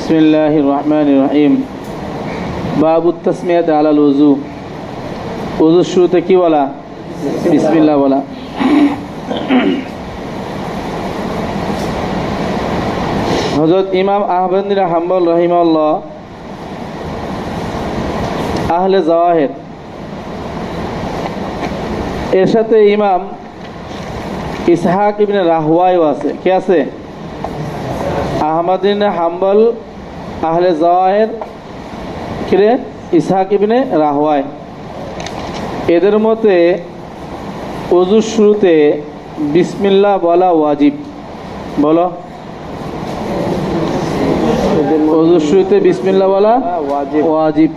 বিসমিল্লাহির রহমানির রহিম। বাবুত তাসমিয়াত আলাল ওযু। ওযুর শুরুতে কি বলা? বিসমিল্লাহ বলা। হযরত ইমাম আহমদ বিন হাম্বল রাহিমাহুল্লাহ আহলে জাওয়াহির, এর সাথে ইমাম ইসহাক ইবনে রাহওয়াইও আছে। কে আছে? আহমদ বিন হাম্বল, আহলে জাওয়াহির, কিরে ইসহাক ইবনে রাহওয়াই। এদের মতে ওযুর শুরুতে বিসমিল্লাহ বলা ওয়াজিব। বলো, ওযুর শুরুতে বিসমিল্লাহ বলা ওয়াজিব।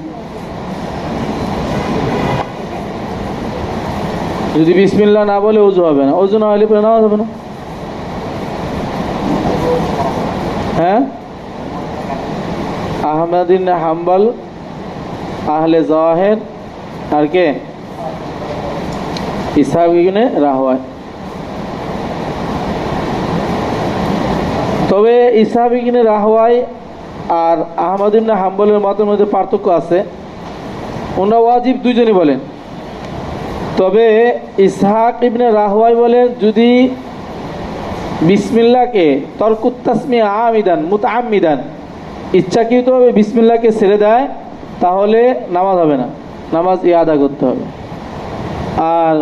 যদি বিসমিল্লাহ না বলে ওযু হবে না। ওযু না হলে পরে নামাজ হবে না। হ্যাঁ, আহমদ বিন হাম্বল, আহলে জাওয়াহির, আর কে? ইসহাক ইবনে রাহওয়াই। তবে ইসহাক ইবনে রাহওয়াই আর আহমদ ইবনে হাম্বলের মতের মধ্যে পার্থক্য আছে। ওনারা ওয়াজিব দুইজনই বলেন। তবে ইসহাক ইবনে রাহওয়াই বলেন, যদি বিসমিল্লাহকে তরকুত তাসমিয়া আমিদান মুতাআম্মিদান, ইচ্ছাকৃতভাবে বিসমিল্লাহকে ছেড়ে দেয়, তাহলে নামাজ হবে না, নামাজ ইআদা করতে হবে। আর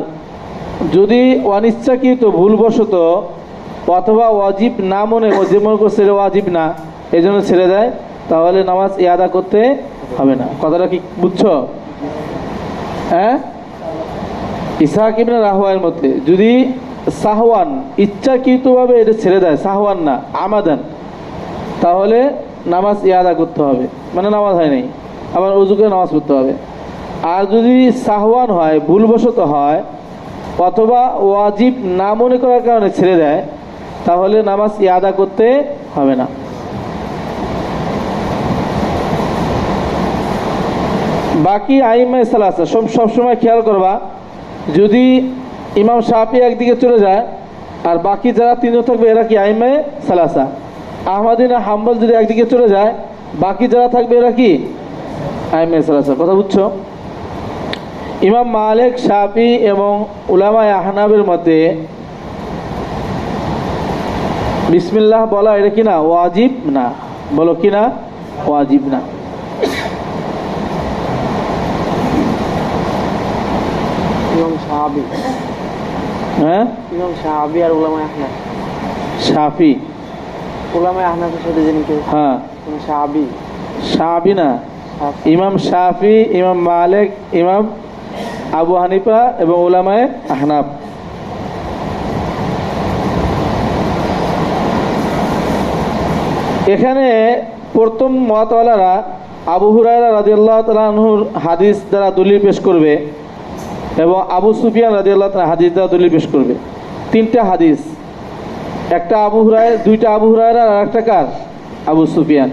যদি অনিচ্ছাকৃত ভুলবশত অথবা ওয়াজিব না মনে করছে ওয়াজিব না, এই জন্য ছেড়ে দেয়, তাহলে নামাজ ইআদা করতে হবে না। কথাটা কি বুঝছো? হ্যাঁ, ইসহাক ইবনে রাহওয়াইয়ের মতে যদি সাহওয়ান, ইচ্ছাকৃতভাবে এটা ছেড়ে দেয়, সাহওয়ান না আমাদান, তাহলে নামাজ ইআদা করতে হবে, মানে নামাজ হয় নাই, আবার ওযু করে নামাজ পড়তে হবে। আর যদি সাহওয়ান হয়, ভুলবশত হয়, অথবা ওয়াজিব না মনে করার কারণে ছেড়ে দেয়, তাহলে নামাজ ইআদা করতে হবে না। বাকি আইম্মায়ে সালাসা সবসময় খেয়াল করবা, যদি ইমাম শাফি একদিকে চলে যায় আর বাকি যারা তিনজন থাকবে এরা কি আইম্মায়ে সালাসা। আহমদ বিন হাম্বল যদি একদিকে চলে যায়, বাকি যারা থাকবে এরা কি আইম্মায়ে সালাসা। কথা বুঝছো? ইমাম মালিক, শাফি এবং উলামায়ে আহনাফের মতে বিসমিল্লাহ বলা এটা কি না ওয়াজিব না। বলো কি না? ওয়াজিব না। ইমাম সাহাবী, হ্যাঁ, ইমাম সাহাবী আর উলামায়ে আহনাফ। শাফি, উলামায়ে আহনাফের সাথে যিনি কেউ, হ্যাঁ, সাহাবী, শাফি না, ইমাম শাফি, ইমাম মালিক, ইমাম আবু হানিফা এবং উলামায়ে আহনাফ। এখানে প্রথম মতওয়ালারা আবু হুরায়রা রাদিয়াল্লাহু তাআলা আনহুর হাদিস দ্বারা দলিল পেশ করবে এবং আবু সুফিয়ান রাদিয়াল্লাহু তাআলা হাদিস দ্বারা দলিল পেশ করবে। তিনটা হাদিস, একটা আবু হুরায়রা, দুইটা আবু হুরায়রা আর একটা কার? আবু সুফিয়ান।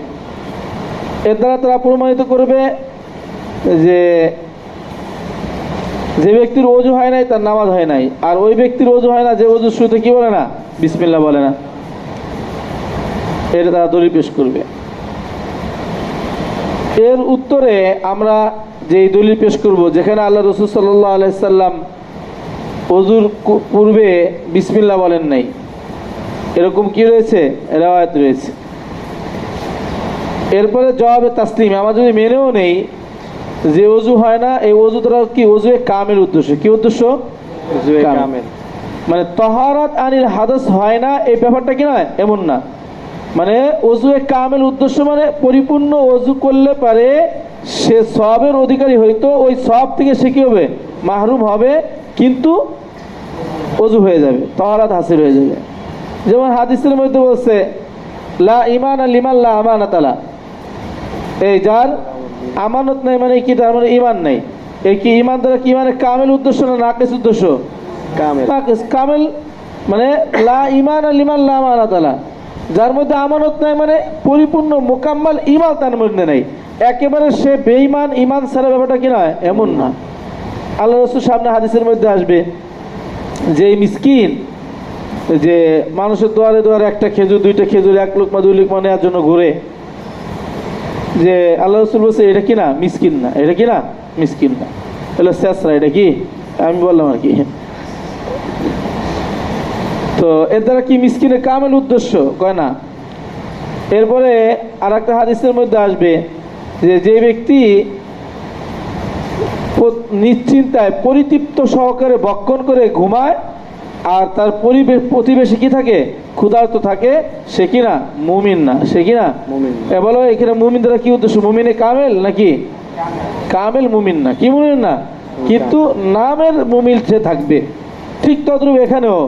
এর দ্বারা তারা প্রমাণিত করবে যে যে ব্যক্তির ওযু হয় নাই তার নামাজ হয় নাই, আর ওই ব্যক্তির ওযু হয় না যে ওযুর শুরুতে কি বলে না? বিসমিল্লাহ বলে না। এর তারা দলিল পেশ করবে। এর উত্তরে আমরা যে দলিল পেশ করব, যেখানে আল্লাহ রাসূল সাল্লাল্লাহু আলাইহি সাল্লাম ওযুর পূর্বে বিসমিল্লাহ বলেন নাই, এরকম কি রয়েছে? রিওয়ায়াত রয়েছে। এরপরে জবাবে তাসলিম, আমরা যদি মেনেও নেই যে ওযু হয় না, এই ওযু দ্বারা কি ওযুয়ে কামেল উদ্দেশ্য। কি উদ্দেশ্য? ওযুয়ে কামেল, মানে তাহারাত আনিল হাদাস হয় না, এই ব্যাপারটা কি নয়, এমন না। মানে ওযুয়ে কামেল উদ্দেশ্য মানে পরিপূর্ণ ওযু করলে পারে সে সওয়াবের অধিকারী হইতো, ওই সওয়াব থেকে সে কি হবে? মাহরুম হবে, কিন্তু ওযু হয়ে যাবে, তাহারাত হাসিল হয়ে যাবে। যেমন হাদিসের মধ্যে বলছে লা ঈমান লিমান লা আমানাত লা, এই যার আমানত নাই মানে কি, তার মানে ঈমান নাই। এই কি ঈমান দ্বারা কি মানে কামেল উদ্দেশ্য না নাকিস উদ্দেশ্য? কামেল। নাকিস। কামেল মানে লা ঈমান লিমান লা আমানাত লা, যার মধ্যে আমানত নাই মানে পরিপূর্ণ মোকাম্মাল ঈমান তার মধ্যে নাই, একেবারে সে বেঈমান, ঈমান ছাড়া ব্যাপারটা কি নয়, এমন না। আল্লাহ রাসূল সামনে হাদিসের মধ্যে আসবে যে মিসকিন যে মানুষের দুয়ারে দুয়ারে একটা খেজুর, দুইটা খেজুর, এক লোকমা দুই লোকমা নেওয়ার জন্য ঘুরে, যে আল্লাহ রসুল বলছে এটা কি না মিসকিন না, এটা কি না মিসকিন না, হলো শেষরা, এটা কি আমি বললাম আর কি। তো এর দ্বারা কি মিসকিনের কামেল উদ্দেশ্য কয় না। এরপরে আর একটা হাদিসের মধ্যে আসবে যে যে ব্যক্তি নিশ্চিন্তায় পরিতৃপ্ত সহকারে ভক্ষণ করে ঘুমায় আর তার প্রতিবেশী কি থাকে ক্ষুধার্ত থাকে, সে কিনা মুমিন না, সে কিনা মুমিন। বলো এখানে মুমিন দ্বারা কি উদ্দেশ্য, মুমিনে কামেল নাকি কামেল মুমিন না, কি মুমিন না, কিন্তু নামের মুমিন সে থাকবে। ঠিক তদ্রূপ এখানেও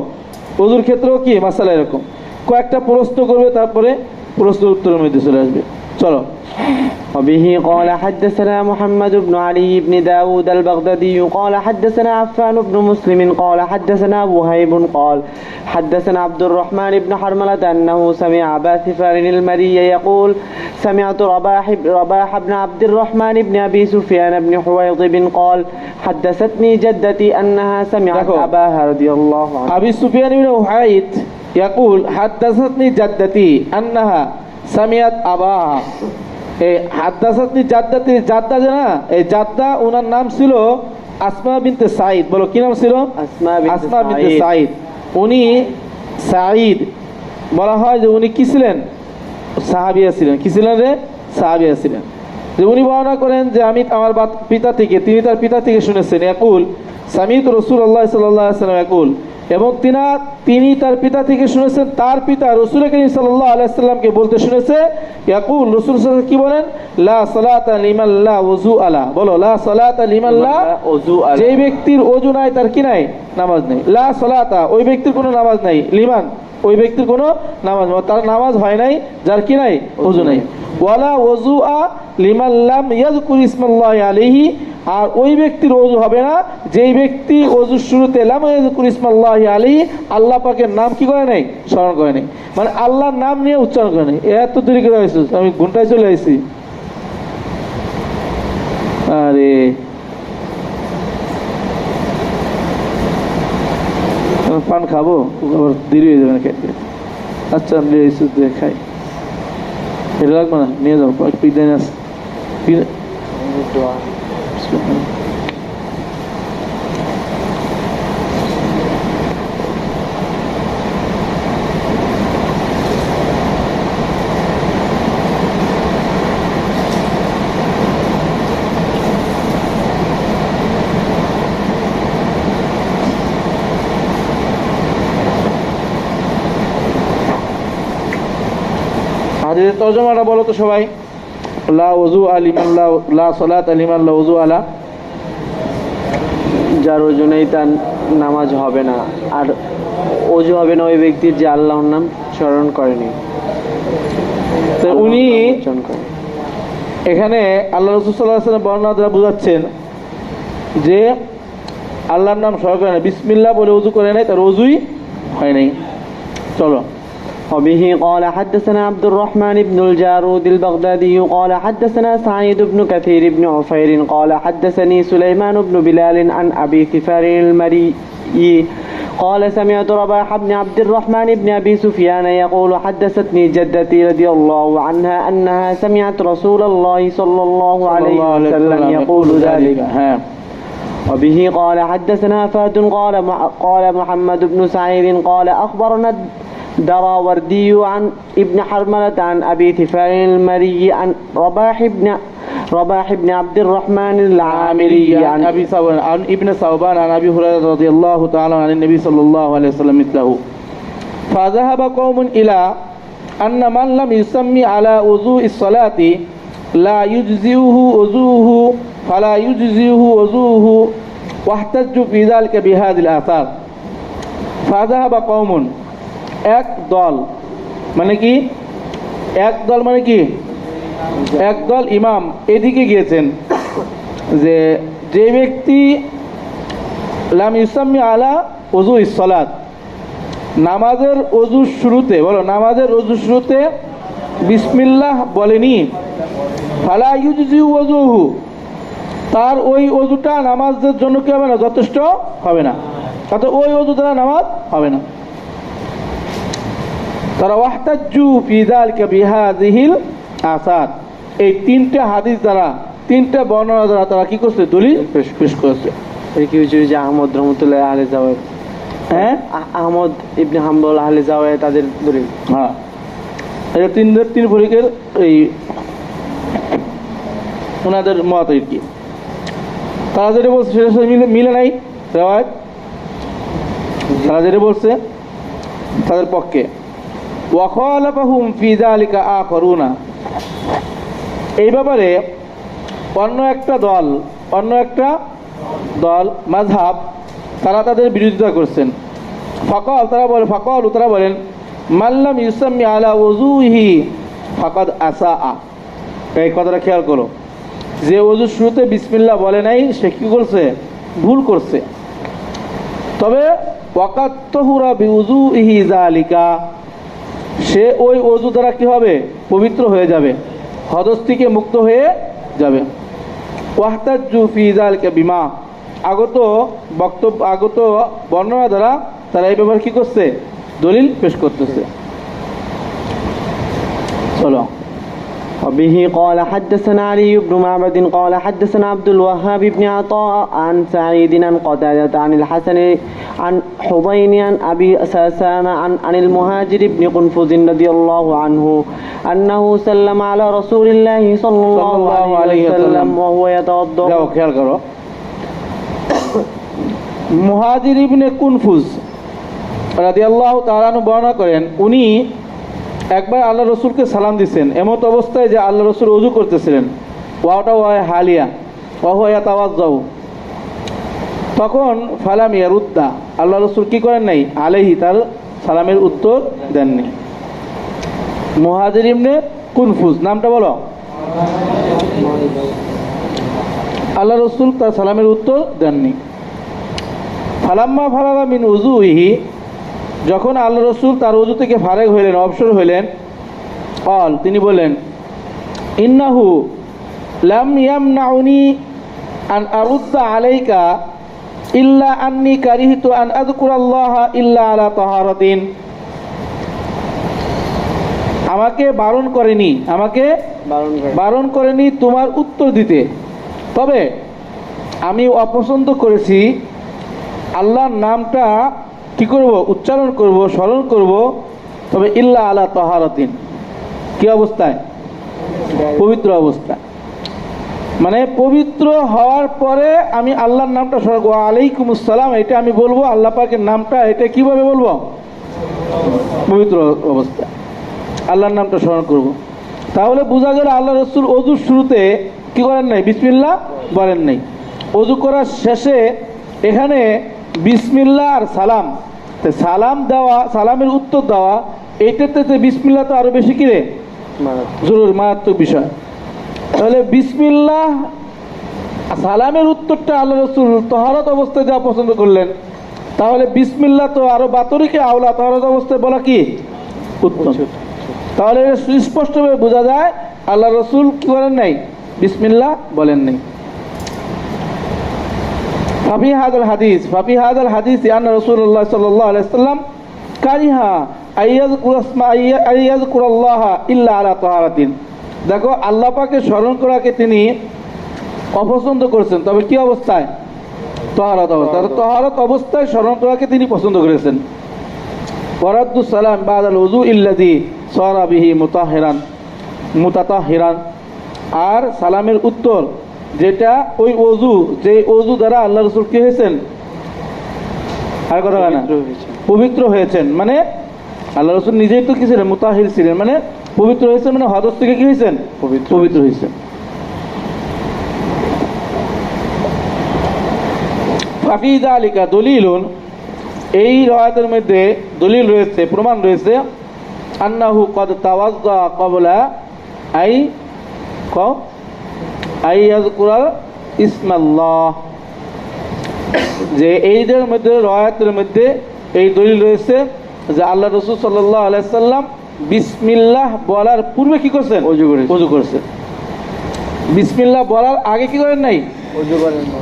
ওযুর ক্ষেত্রেও কি মাসালা এরকম, কয়েকটা প্রশ্ন করবে তারপরে প্রশ্ন উত্তরের মধ্যে চলে আসবে। চলো। وبه قال حدثنا محمد بن علي بن داود البغدادي قال حدثنا عفان بن مسلم قال حدثنا وهيب قال حدثنا عبد الرحمن بن حرملة أنه سمع أبا ثفار المري يقول سمعت رباح بن عبد الرحمن بن أبي سفيان بن حويضب قال حدثتني جدتي أنها سمعت أباها رضي الله عنه أبي سفيان بن حويض يقول حدثتني جدتي أنها سمعت أباها। এই হাদ্দাসাতনি জাদ্দাতি, জাদ্দা যে না, এই জাদ্দা ওনার নাম ছিল আসমা বিনতে সাঈদ। বলো কি নাম ছিল? আসমা বিনতে সাঈদ। উনি সাঈদ বলা হয় যে উনি কি ছিলেন, সাহাবিয়া ছিলেন। কি ছিলেন রে? সাহাবিয়া ছিলেন। যে উনি বর্ণনা করেন যে আমি আমার পিতা থেকে, তিনি তার পিতা থেকে শুনেছেন ইয়াকুল সামিতু রাসূলুল্লাহ সাল্লাল্লাহু আলাইহি ওয়াসাল্লাম ইয়াকুল, এবং তিনি তার পিতা থেকে শুনেছেন তার পিতা রাসূল কারীম সাল্লাল্লাহু আলাইহি ওয়াসাল্লামকে বলতে শুনেছে ইয়াকুল, রাসূল সাল্লাল্লাহু আলাইহি কি বলেন, লা সালাতা লিমান লা ওযু আলা। বলো লা সালাতা লিমান লা ওযু আলা, যেই ব্যক্তির ওযু নাই তার কি নাই, নামাজ নাই। লা সালাতা, ওই ব্যক্তির কোনো নামাজ নাই, লিমান, ওই ব্যক্তির কোনো নামাজ, তার নামাজ হয় নাই যার কি নাই, ওযু নাই। ওয়ালা ওযুআ লিমান লাম ইয়াযকুর ইসমাল্লাহি আলাইহি, আর ওই ব্যক্তির ওযু হবে না যেই ব্যক্তি ওযুর শুরুতে লাম ইয়াযকুর ইসমাল্লাহি আলাইহি, আল্লাহ পাকের নাম কি করে নাই, স্মরণ করে নাই, মানে আল্লাহর নাম নিয়ে উচ্চারণ করে নাই। এত দেরি করে আসছিস, আমি ঘন্টায় চলে আসছি। আরে পান খাবো, আবার দেরি হয়ে যাবে না খেতে। আচ্ছা আমি খাই, এটা লাগবে না, নিয়ে যাও পিদাই আছে। হাদিসের তরজমাটা বলো তো সবাই। লা ওযু আলিমান লা সালাত আলিমান লা ওযু আলা, যার ওযু নেই তার নামাজ হবে না, আর ওযু হবে না ওই ব্যক্তির যে আল্লাহর নাম স্মরণ করেনি। তো উনি এখানে আল্লাহ রাসূল সাল্লাল্লাহু আলাইহি ওয়াসাল্লাম বর্ণনা দ্বারা বুঝাচ্ছেন যে আল্লাহর নাম স্মরণ করে না, বিসমিল্লাহ বলে ওযু করে নাই, তার ওযুই হয় নাই। চলো। وبه قال حدثنا عبد الرحمن بن الجارود البغدادي قال حدثنا سعيد بن كثير بن عفير قال حدثني سليمان بن بلال عن أبي ثفار المري قال سمعت رباح بن عبد الرحمن بن أبي سفيان يقول حدثتني جدتي رضي الله عنها أنها سمعت رسول الله صلى الله عليه وسلم يقول ذلك. وبه قال حدثنا فهد قال محمد بن سعيد قال أخبرنا دراوردي عن ابن حرملة عن أبي ثفار المري عن رباح بن عبد الرحمن العامري عن ابن ثوبان عن أبي هريرة رضي الله تعالى عن النبي صلى الله عليه وسلم مثله. فذهب قوم إلى أن من لم يسمي على وضوء الصلاة لا يجزئه وضوءه فلا يجزئه وضوءه واحتجوا في ذلك بهذه الآثار. فذهب قوم, এক দল মানে কি, এক দল মানে কি, একদল ইমাম এদিকে গিয়েছেন যে যে ব্যক্তি লাম ইউসাম্মি আলা ওযু ইসসালাত, নামাজের ওযুর শুরুতে, বলো নামাজের ওযুর শুরুতে বিসমিল্লাহ বলেনি, ফালা ইউজজি ওযুহু, তার ওই ওযুটা নামাজের জন্য কি হবে না, যথেষ্ট হবে না, অর্থাৎ ওই ওযু দ্বারা নামাজ হবে না। তারা ওয়াহতাজ্জু ফি যালিকা বিহাযিহিল আসার, এই তিনটা হাদিস দ্বারা, তিনটা বর্ণনা দ্বারা তারা কি করছে? দলিল পেশ করেছে। এই কি হচ্ছে যে আহমদ রহমতুল্লাহ আহলে জাওয়ায়েদ, হ্যাঁ, আহমদ ইবনে হাম্বল আহলে জাওয়ায়েদ তাদের দলিল। হ্যাঁ, এটা তিন ফরিকের এই ওনাদের মত আর কি। তারা যেটা বলছে সেটার সাথে মিলে নাই রেওয়ায়ত। তারা যেটা বলছে তাদের পক্ষে। ওয়াখালাফাহুম ফি যালিকা আখারুনা, এই ব্যাপারে অন্য একটা দল মাযহাব তারা তাদের বিরোধিতা করছেন। তারা বলেন মাল্লাম ইউসাম্মি আলা ওযুহি ফাকাদ আসা। এই কথাটা খেয়াল করো, যে ওযুর শুরুতে বিসমিল্লাহ বলে নাই সে কি করছে? ভুল করছে। তবে ওয়াকাত তাহুরা বিউযুহি যালিকা, সে ওই ওযু দ্বারা কি হবে? পবিত্র হয়ে যাবে, হদস থেকে মুক্ত হয়ে যাবে। ওয়াহতাজ্জু ফি যালিকা বিমা, আগত বর্ণনা দ্বারা তারা এই ব্যাপারে কি করছে? দলিল পেশ করতেছে। চলো। وبه قال حدثنا علي بن معبد قال حدثنا عبد الوهاب بن عطاء عن سعيد عن قتادة عن الحسن عن حضين عن أبي ساسان عن المهاجر بن قنفذ رضي الله عنه أنه سلم على رسول الله صلى الله عليه وسلم وهو يتوضأ. খেয়াল করো, মুহাজির ইবনে কুনফুজ রাদিয়াল্লাহু তাআলা আনহু বর্ণনা করেন, উনি একবার আল্লাহ রসুলকে সালাম দিচ্ছেন এমত অবস্থায় যে আল্লাহ রসুল ওযু করতেছিলেন। ওয়াটা ওয়ায় হালিয়া ওয়া তাওয়াজ্জাউ, তখন ফালাম ইয়ারুদ্দা, আল্লাহ রসুল কি করেন নাই? আলাইহি, তার সালামের উত্তর দেননি। মুহাজির ইবনে কুনফুজ নামটা বলো। আল্লাহ রসুল তার সালামের উত্তর দেননি। ফালাম্মা ফারাগা মিন উযুহি, যখন আল্লাহ রসুল তার ওযু থেকে ফারেগ হইলেন, অবসর হইলেন, ক্বাল, তিনি বলেন, ইন্নাহু লাম ইয়ামনাউনি আন আরুদ্দা আলাইকা ইল্লা আন্নী কারিহতু আন আযকুরাল্লাহা ইল্লা আলা তাহারাতিন। আমাকে বারণ করেনি তোমার উত্তর দিতে, তবে আমি অপছন্দ করেছি আল্লাহর নামটা কি করব? উচ্চারণ করব, স্মরণ করব, তবে ইল্লা আলা তাহারাতিন, কি অবস্থায়? পবিত্র অবস্থায়। মানে পবিত্র হওয়ার পরে আমি আল্লাহর নামটা স্মরণ করবো, আলাইকুমুস সালাম, এটা আমি বলবো। আল্লাহ পাকের নামটা এটা কিভাবে বলবো? পবিত্র অবস্থায় আল্লাহর নামটা স্মরণ করব। তাহলে বোঝা গেল আল্লাহ রসুল ওযুর শুরুতে কি করেন নাই? বিসমিল্লাহ বলেন নাই। ওযু করার শেষে এখানে বিসমিল্লাহ আর সালাম দেওয়া, সালামের উত্তর দেওয়া, এইটাতে বিসমিল্লাহ তো আরো বেশি কিরে জরুরি, মারাত্মক বিষয়। তাহলে বিসমিল্লাহ সালামের উত্তরটা আল্লাহ রসুল তহারত অবস্থায় যা পছন্দ করলেন, তাহলে বিসমিল্লাহ তো আরো বাতরিকে আওলা, তহারত অবস্থায় বলা কি উত্তম। তাহলে সুস্পষ্টভাবে বোঝা যায় আল্লাহ রসুল কি করেন নাই? বিসমিল্লাহ বলেন নাই। ফাফি হাদাল হাদিস আন্না রাসূলুল্লাহ সাল্লাল্লাহু আলাইহি ওয়াসাল্লাম কারিহা আইয়াযকুরাল্লাহা ইল্লা আলা তাহারাতিন। দেখো, আল্লাহ পাকের স্মরণ করাকে তিনি অপছন্দ করেছেন, তবে কি অবস্থায়? তাহারাত অবস্থায়। তাহারাত অবস্থায় স্মরণ করাকে তিনি পছন্দ করেছেন। ওয়ারাদ্দুস সালাম বাদাল ওযু ইল্লাযী সারা বিহি মুতাতাহিরান, আর সালামের উত্তর যেটা ওই ওযু, যে ওযু দ্বারা আল্লাহ রাসূল কি হয়েছেন? আর কথা না, পবিত্র হয়েছেন। মানে আল্লাহ রাসূল নিজেই তো কি ছিলেন? মুতাহির ছিলেন, মানে পবিত্র হয়েছেন, মানে হদস থেকে কি হয়েছেন? পবিত্র হয়েছেন। ফাফি যালিকা দলিলুন, এই রায়াতের মধ্যে দলিল রয়েছে, প্রমাণ রয়েছে, আন্নাহু ক্বাদ তাওয়াজ্জা ক্বাবলা আইয়াযকুরা ইসমাল্লাহ, যে এইদের মধ্যে রায়াতের মধ্যে এই দলিল রয়েছে যে আল্লাহ রাসূল সাল্লাল্লাহু আলাইহি সাল্লাম বিসমিল্লাহ বলার পূর্বে কি করছেন? ওযু করেছেন। বিসমিল্লাহ বলার আগে কি করেন নাই?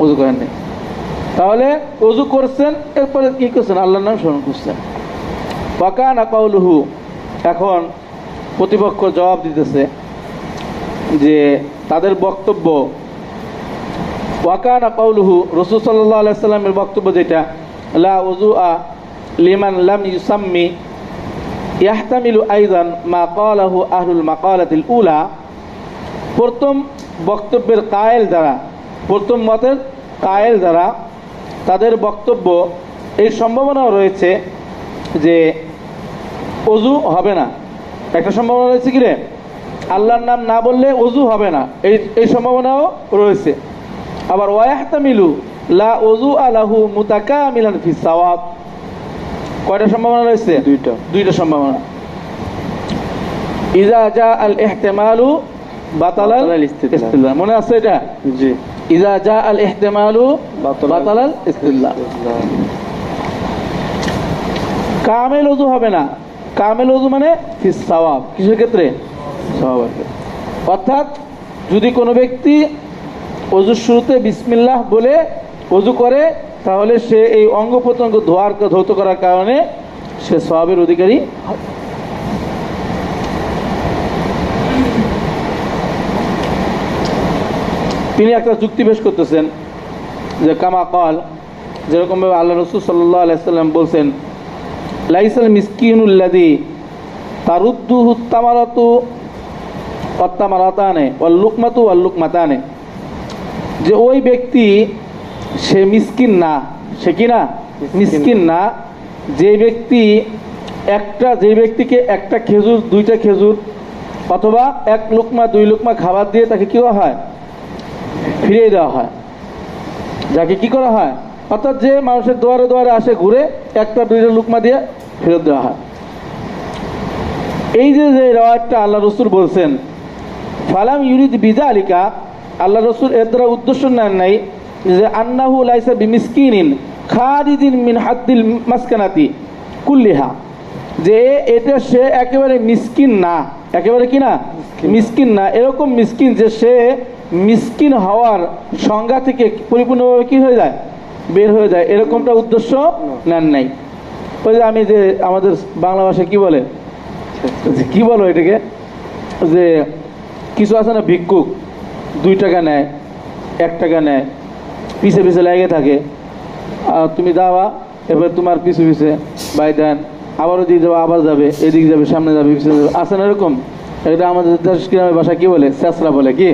ওযু করেন নাই। তাহলে ওযু করছেন, এরপরে কি করছেন? আল্লাহর নাম স্মরণ করছেন। ওয়াকানা কাউলুহু, এখন প্রতিপক্ষ জবাব দিতেছে, যে তাদের বক্তব্য ওয়াকানা কাউলুহু রাসূল সাল্লাল্লাহু আলাইহি সাল্লামের বক্তব্য যেটা লা উযুআ লিমান লাম ইউসাম্মি ইয়াহতামিলু আইযান মা ক্বালাহু আহলুল মাকালাতিল উলা। প্রথম বক্তব্যের কায়েল যারা, প্রথম মতের কায়েল যারা, তাদের বক্তব্য এই সম্ভাবনাও রয়েছে যে অজু হবে না। একটা সম্ভাবনা রয়েছে কি রে, আল্লাহর নাম না বললে অজু হবে না, এই সম্ভাবনাও রয়েছে। আবার ওয়াহতামিলু লা উযু আলাহু মুতাকামিলান ফিস সাওয়াব। কয়টা সম্ভাবনা রয়েছে? দুইটা সম্ভাবনা। ইজা জা আল ইহতিমালু বাতালাল ইস্তিদলাল। মনে আছে এটা? জি। ইজা জা আল ইহতিমালু বাতালাল ইস্তিদলাল। কামেল ওযু হবে না। কামেল ওযু মানে ফিস সাওয়াব, কিসের ক্ষেত্রে? সওয়াবের ক্ষেত্রে। অর্থাৎ যদি কোনো ব্যক্তি ওযুর শুরুতে বিসমিল্লাহ বলে ওযু করে, তাহলে সে এই অঙ্গ প্রত্যঙ্গ ধৌত করার কারণে সে সওয়াবের অধিকারী হবে। তিনি একটা যুক্তি পেশ করতেছেন যে কামা কাল, যেরকমভাবে আল্লাহ রাসূল সাল্লাল্লাহু আলাইহি সাল্লাম বলছেন লাইসাল মিসকিনুল্লাযী তারুদ্দুহু তামারাতু ওয়াত-তামারাতানে ওয়াল লুকমাতু ওয়াল লুকমাতানে, যে ওই ব্যক্তি সে মিসকিন না, সে কি না? মিসকিন না। যে ব্যক্তিকে একটা খেজুর, দুইটা খেজুর অথবা এক লুকমা দুই লুকমা খাবার দিয়ে তাকে কি করা হয়? ফিরিয়ে দেওয়া হয়। যাকে কি করা হয়? অর্থাৎ যে মানুষের দুয়ারে দুয়ারে আসে ঘুরে, একটা দুইটা লুকমা দিয়ে ফেরত দেওয়া হয়। এই যে রাওয়ায়াতটা আল্লাহ রাসূল বলছেন ফালাম ইউরিদ বিযালিকা, আল্লাহ রাসূল এর দ্বারা উদ্দেশ্য নেন নাই যে আন্নাহু লাইসা বিমিসকিনিন খারিজিন মিন হাদ্দিল মাসকানাতি কুল্লিহা, যে এটা সে একেবারে মিসকিন না, একেবারে কি না? মিসকিন না। এরকম মিসকিন যে সে মিসকিন হওয়ার সংজ্ঞা থেকে পরিপূর্ণভাবে কি হয়ে যায়? বের হয়ে যায়, এরকমটা উদ্দেশ্য নেন নাই। ওই যে আমি যে আমাদের বাংলা ভাষায় কি বলে, কি বলো এটাকে, যে কিছু আছে না ভিক্ষুক, 2 টাকা নেয়, 1 টাকা নেয়, পিছে পিছে লেগে থাকে, আর তুমি যাওয়া, এবার তোমার পিছু পিছে বাই দেন, আবারও দিয়ে যাবো, আবার যাবে, এদিকে যাবে, সামনে যাবে, পিছনে যাবে, আছে না এরকম? এটা আমাদের দেশ গ্রামের ভাষা কি বলে? চেঁচড়া বলে। কি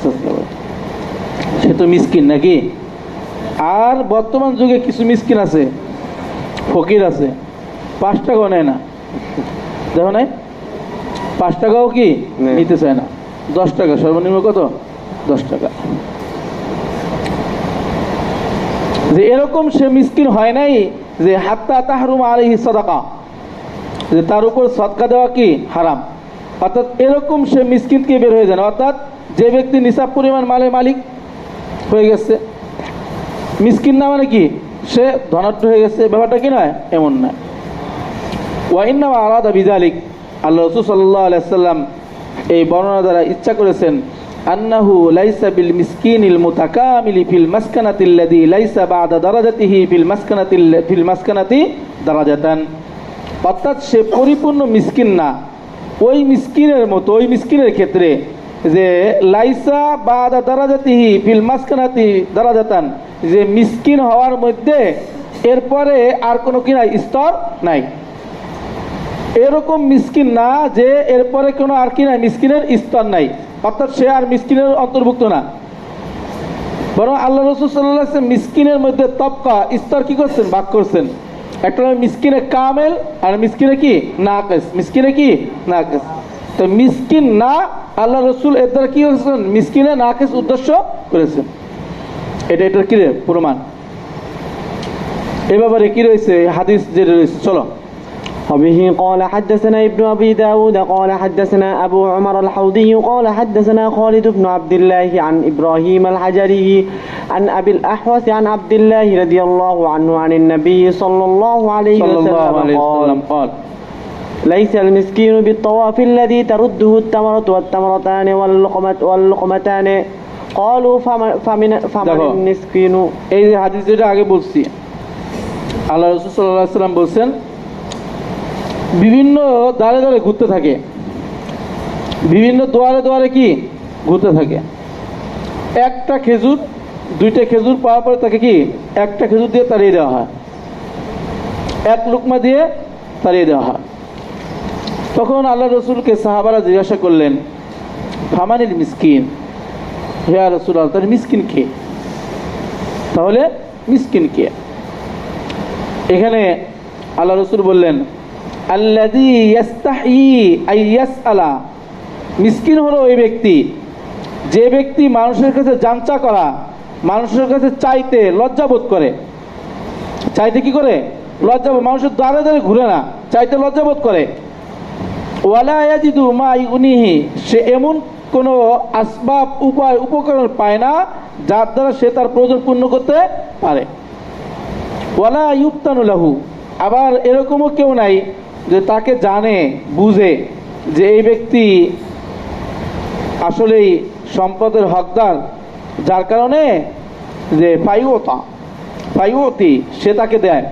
চেঁচড়া বলে? সে তো মিসকিন নাকি? আর বর্তমান যুগে কিছু মিসকিন আছে, ফকির আছে, 5 টাকাও নেয় না, দেখো নাই? 5 টাকাও কি নিতে চায় না, 10 টাকা সর্বনিম্ন। কত? 10 টাকা। যে এরকম সে মিসকিন হয় নাই যে হাত্তা তাহরুম আলাইহি সাদাকা, যে তার উপর সদকা দেওয়া কি হারাম। অর্থাৎ এরকম সে মিসকিন থেকে বের হয়ে যায় না। অর্থাৎ যে ব্যক্তি নিসাব পরিমাণ মালের মালিক হয়ে গেছে, মিসকিন না মানে কি সে ধনাঢ্য হয়ে গেছে, ব্যাপারটা কি নয়, এমন নয়। ওয়া ইন্নামা আরাদা বিযালিক, আল্লাহ রাসূল সাল্লাল্লাহু আলাইহি সাল্লাম এই বর্ণনা দ্বারা ইচ্ছা করেছেন আন্নাহু লাইসা বিল মিসকিনিল মুতাকামিলি ফিল মাসকানাতিল্লাযী লাইসা বা'দা দারাজাতিহি ফিল মাসকানাতি দারাজাতান। অর্থাৎ সে পরিপূর্ণ মিসকিন না, ওই মিসকিনের মতো, ওই মিসকিনের ক্ষেত্রে যে লাইসা বা'দা দারাজাতিহি ফিল মাসকানাতি দারাজাতান, যে মিসকিন হওয়ার মধ্যে এরপরে আর কোনো কি নাই, স্তর নাই। এরকম মিসকিন না যে এরপরে কোনো আর কি নাই, মিসকিনের স্তর নাই। অর্থাৎ সে আর মিসকিনের অন্তর্ভুক্ত না, বরং আল্লাহ রাসূল সাল্লাল্লাহু আলাইহি ওয়াসাল্লাম মিসকিনের মধ্যে তবকা, স্তর কি করছেন, ভাগ করছেন। একটা মিসকিনে কামেল আর মিসকিনে কি নাকিস, মিসকিনে কি নাকিস। তো মিসকিন না, আল্লাহ রাসূল এর দ্বারা কি করেছেন, মিসকিনে নাকিস উদ্দেশ্য করেছেন। এটার কি প্রমাণ? এই ব্যাপারে কি রয়েছে হাদিস যেটা রয়েছে, চলো। وبه قال حدثنا ابن أبي داود قال حدثنا أبو عمر الحوضي قال حدثنا خالد بن عبد الله عن إبراهيم الحجري عن أبي الأحوث عن عبد الله رضي الله عنه عن النبي صلى الله عليه وسلم قال ليس المسكين بالطواف الذي ترده التمرة والتمرتان واللقمتان قالوا فمن المسكين। এই যে হাদিস যেটা আগে বলছি, আল্লাহ রাসূল সাল্লাল্লাহু আলাইহি ওয়াসাল্লাম বলছেন বিভিন্ন দ্বারে দ্বারে ঘুরতে থাকে, বিভিন্ন দুয়ারে দুয়ারে কি ঘুরতে থাকে। একটা খেজুর, দুইটা খেজুর পাওয়ার পরে তাকে কি একটা খেজুর দিয়ে তাড়িয়ে দেওয়া হয়, এক লুকমা দিয়ে তাড়িয়ে দেওয়া হয়। তখন আল্লাহ রসুলকে সাহাবারা জিজ্ঞাসা করলেন, ফামানিল মিসকিন, হে রাসূলুল্লাহ, তার মিসকিন কে? তাহলে মিসকিন কে? এখানে আল্লাহ রসুল বললেন, আল্লাযী ইয়াস্তাহি আন ইয়াসআলা, মিসকিন হলো ওই ব্যক্তি যে ব্যক্তি মানুষের কাছে জানচা করা, মানুষের কাছে চাইতে লজ্জাবোধ করে। চাইতে কি করে? লজ্জাবোধ। মানুষের দ্বারে দ্বারে ঘুরে না, চাইতে লজ্জাবোধ করে। ওয়ালা ইয়াজিদু মা ইউনিহি, সে এমন কোনো আসবাব, উপায়, উপকরণ পায় না যার দ্বারা সে তার প্রয়োজন পূর্ণ করতে পারে। ওয়ালা ইউফতানু লাহু, আবার এরকমও কেউ নাই যে তাকে জানে বুঝে যে এই ব্যক্তি আসলেই সম্পদের হকদার, যার কারণে যে ফাইওতি সে তাকে দেয়।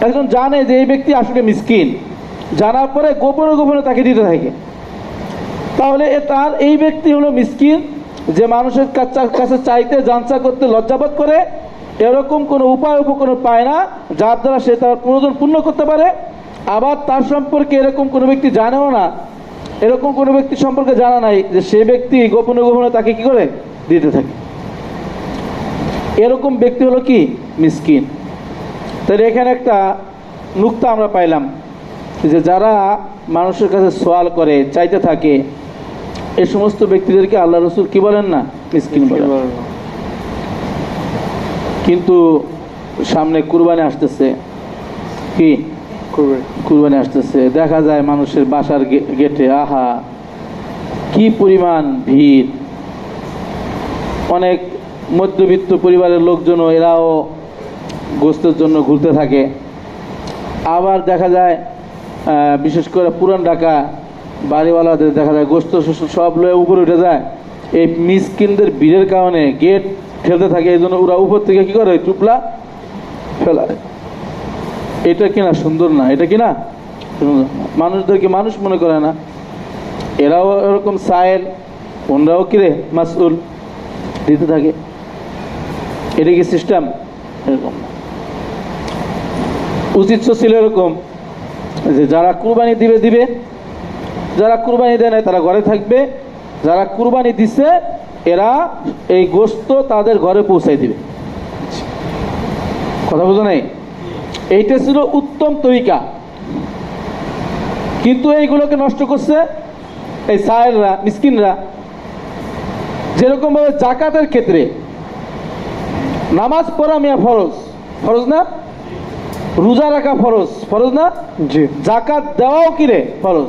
একজন জানে যে এই ব্যক্তি আসলে মিসকিন, জানার পরে গোপনে গোপনে তাকে দিতে থাকে। তাহলে তার এই ব্যক্তি হলো মিসকিন, যে মানুষের কাছে চাইতে জানচা করতে লজ্জাবোধ করে, এরকম কোনো উপায় উপকরণ পায় না যার দ্বারা সে তার প্রয়োজন পূর্ণ করতে পারে। আবার তার সম্পর্কে এরকম কোনো ব্যক্তি জানেও না, এরকম কোনো ব্যক্তি সম্পর্কে জানা নাই যে সে ব্যক্তি গোপনে গোপনে তাকে কি করে দিতে থাকে। এরকম ব্যক্তি হলো কি মিসকিন। তাহলে এখানে একটা নুক্তা আমরা পাইলাম যে যারা মানুষের কাছে সওয়াল করে, চাইতে থাকে, এই সমস্ত ব্যক্তিদেরকে আল্লাহ রসুল কি বলেন না? মিসকিন বলেন। কিন্তু সামনে কুরবানি আসতেছে, কি কুরবানি আসতেছে, দেখা যায় মানুষের বাসার গেটে আহা কি পরিমাণ ভিড়। অনেক মধ্যবিত্ত পরিবারের লোকজনও এরাও গোস্তের জন্য ঘুরতে থাকে। আবার দেখা যায় বিশেষ করে পুরান ঢাকা বাড়িওয়ালাদের দেখা যায় গোস্ত সব লয়ে উপরে উঠে যায়। এই মিসকিনদের ভিড়ের কারণে গেট ঠেলতে থাকে, এই জন্য ওরা উপর থেকে কি করে টুপলা ফেলায়। এটা কিনা সুন্দর না? এটা কিনা মানুষদেরকে মানুষ মনে করে না, এরাও এরকম সায়েল, ওনরাও কিরে মাসউল দিতে থাকে। এটা কি সিস্টেম? এরকম উচিত ছিল এরকম যে যারা কুরবানি দিবে, যারা কুরবানি দেয় না তারা ঘরে থাকবে, যারা কুরবানি দিছে এরা এই গোশত তাদের ঘরে পৌঁছাই দিবে। কথা বুঝো নাই? এইটা ছিল উত্তম তরিকা। কিন্তু এইগুলোকে নষ্ট করছে এই সায়েলরা, মিসকিনরা। যেরকম ভাবে জাকাতের ক্ষেত্রে নামাজ পড়া মিয়া ফরজ, ফরজ না? রোজা রাখা ফরজ, ফরজ না? জি। জাকাত দেওয়াও কিরে ফরজ।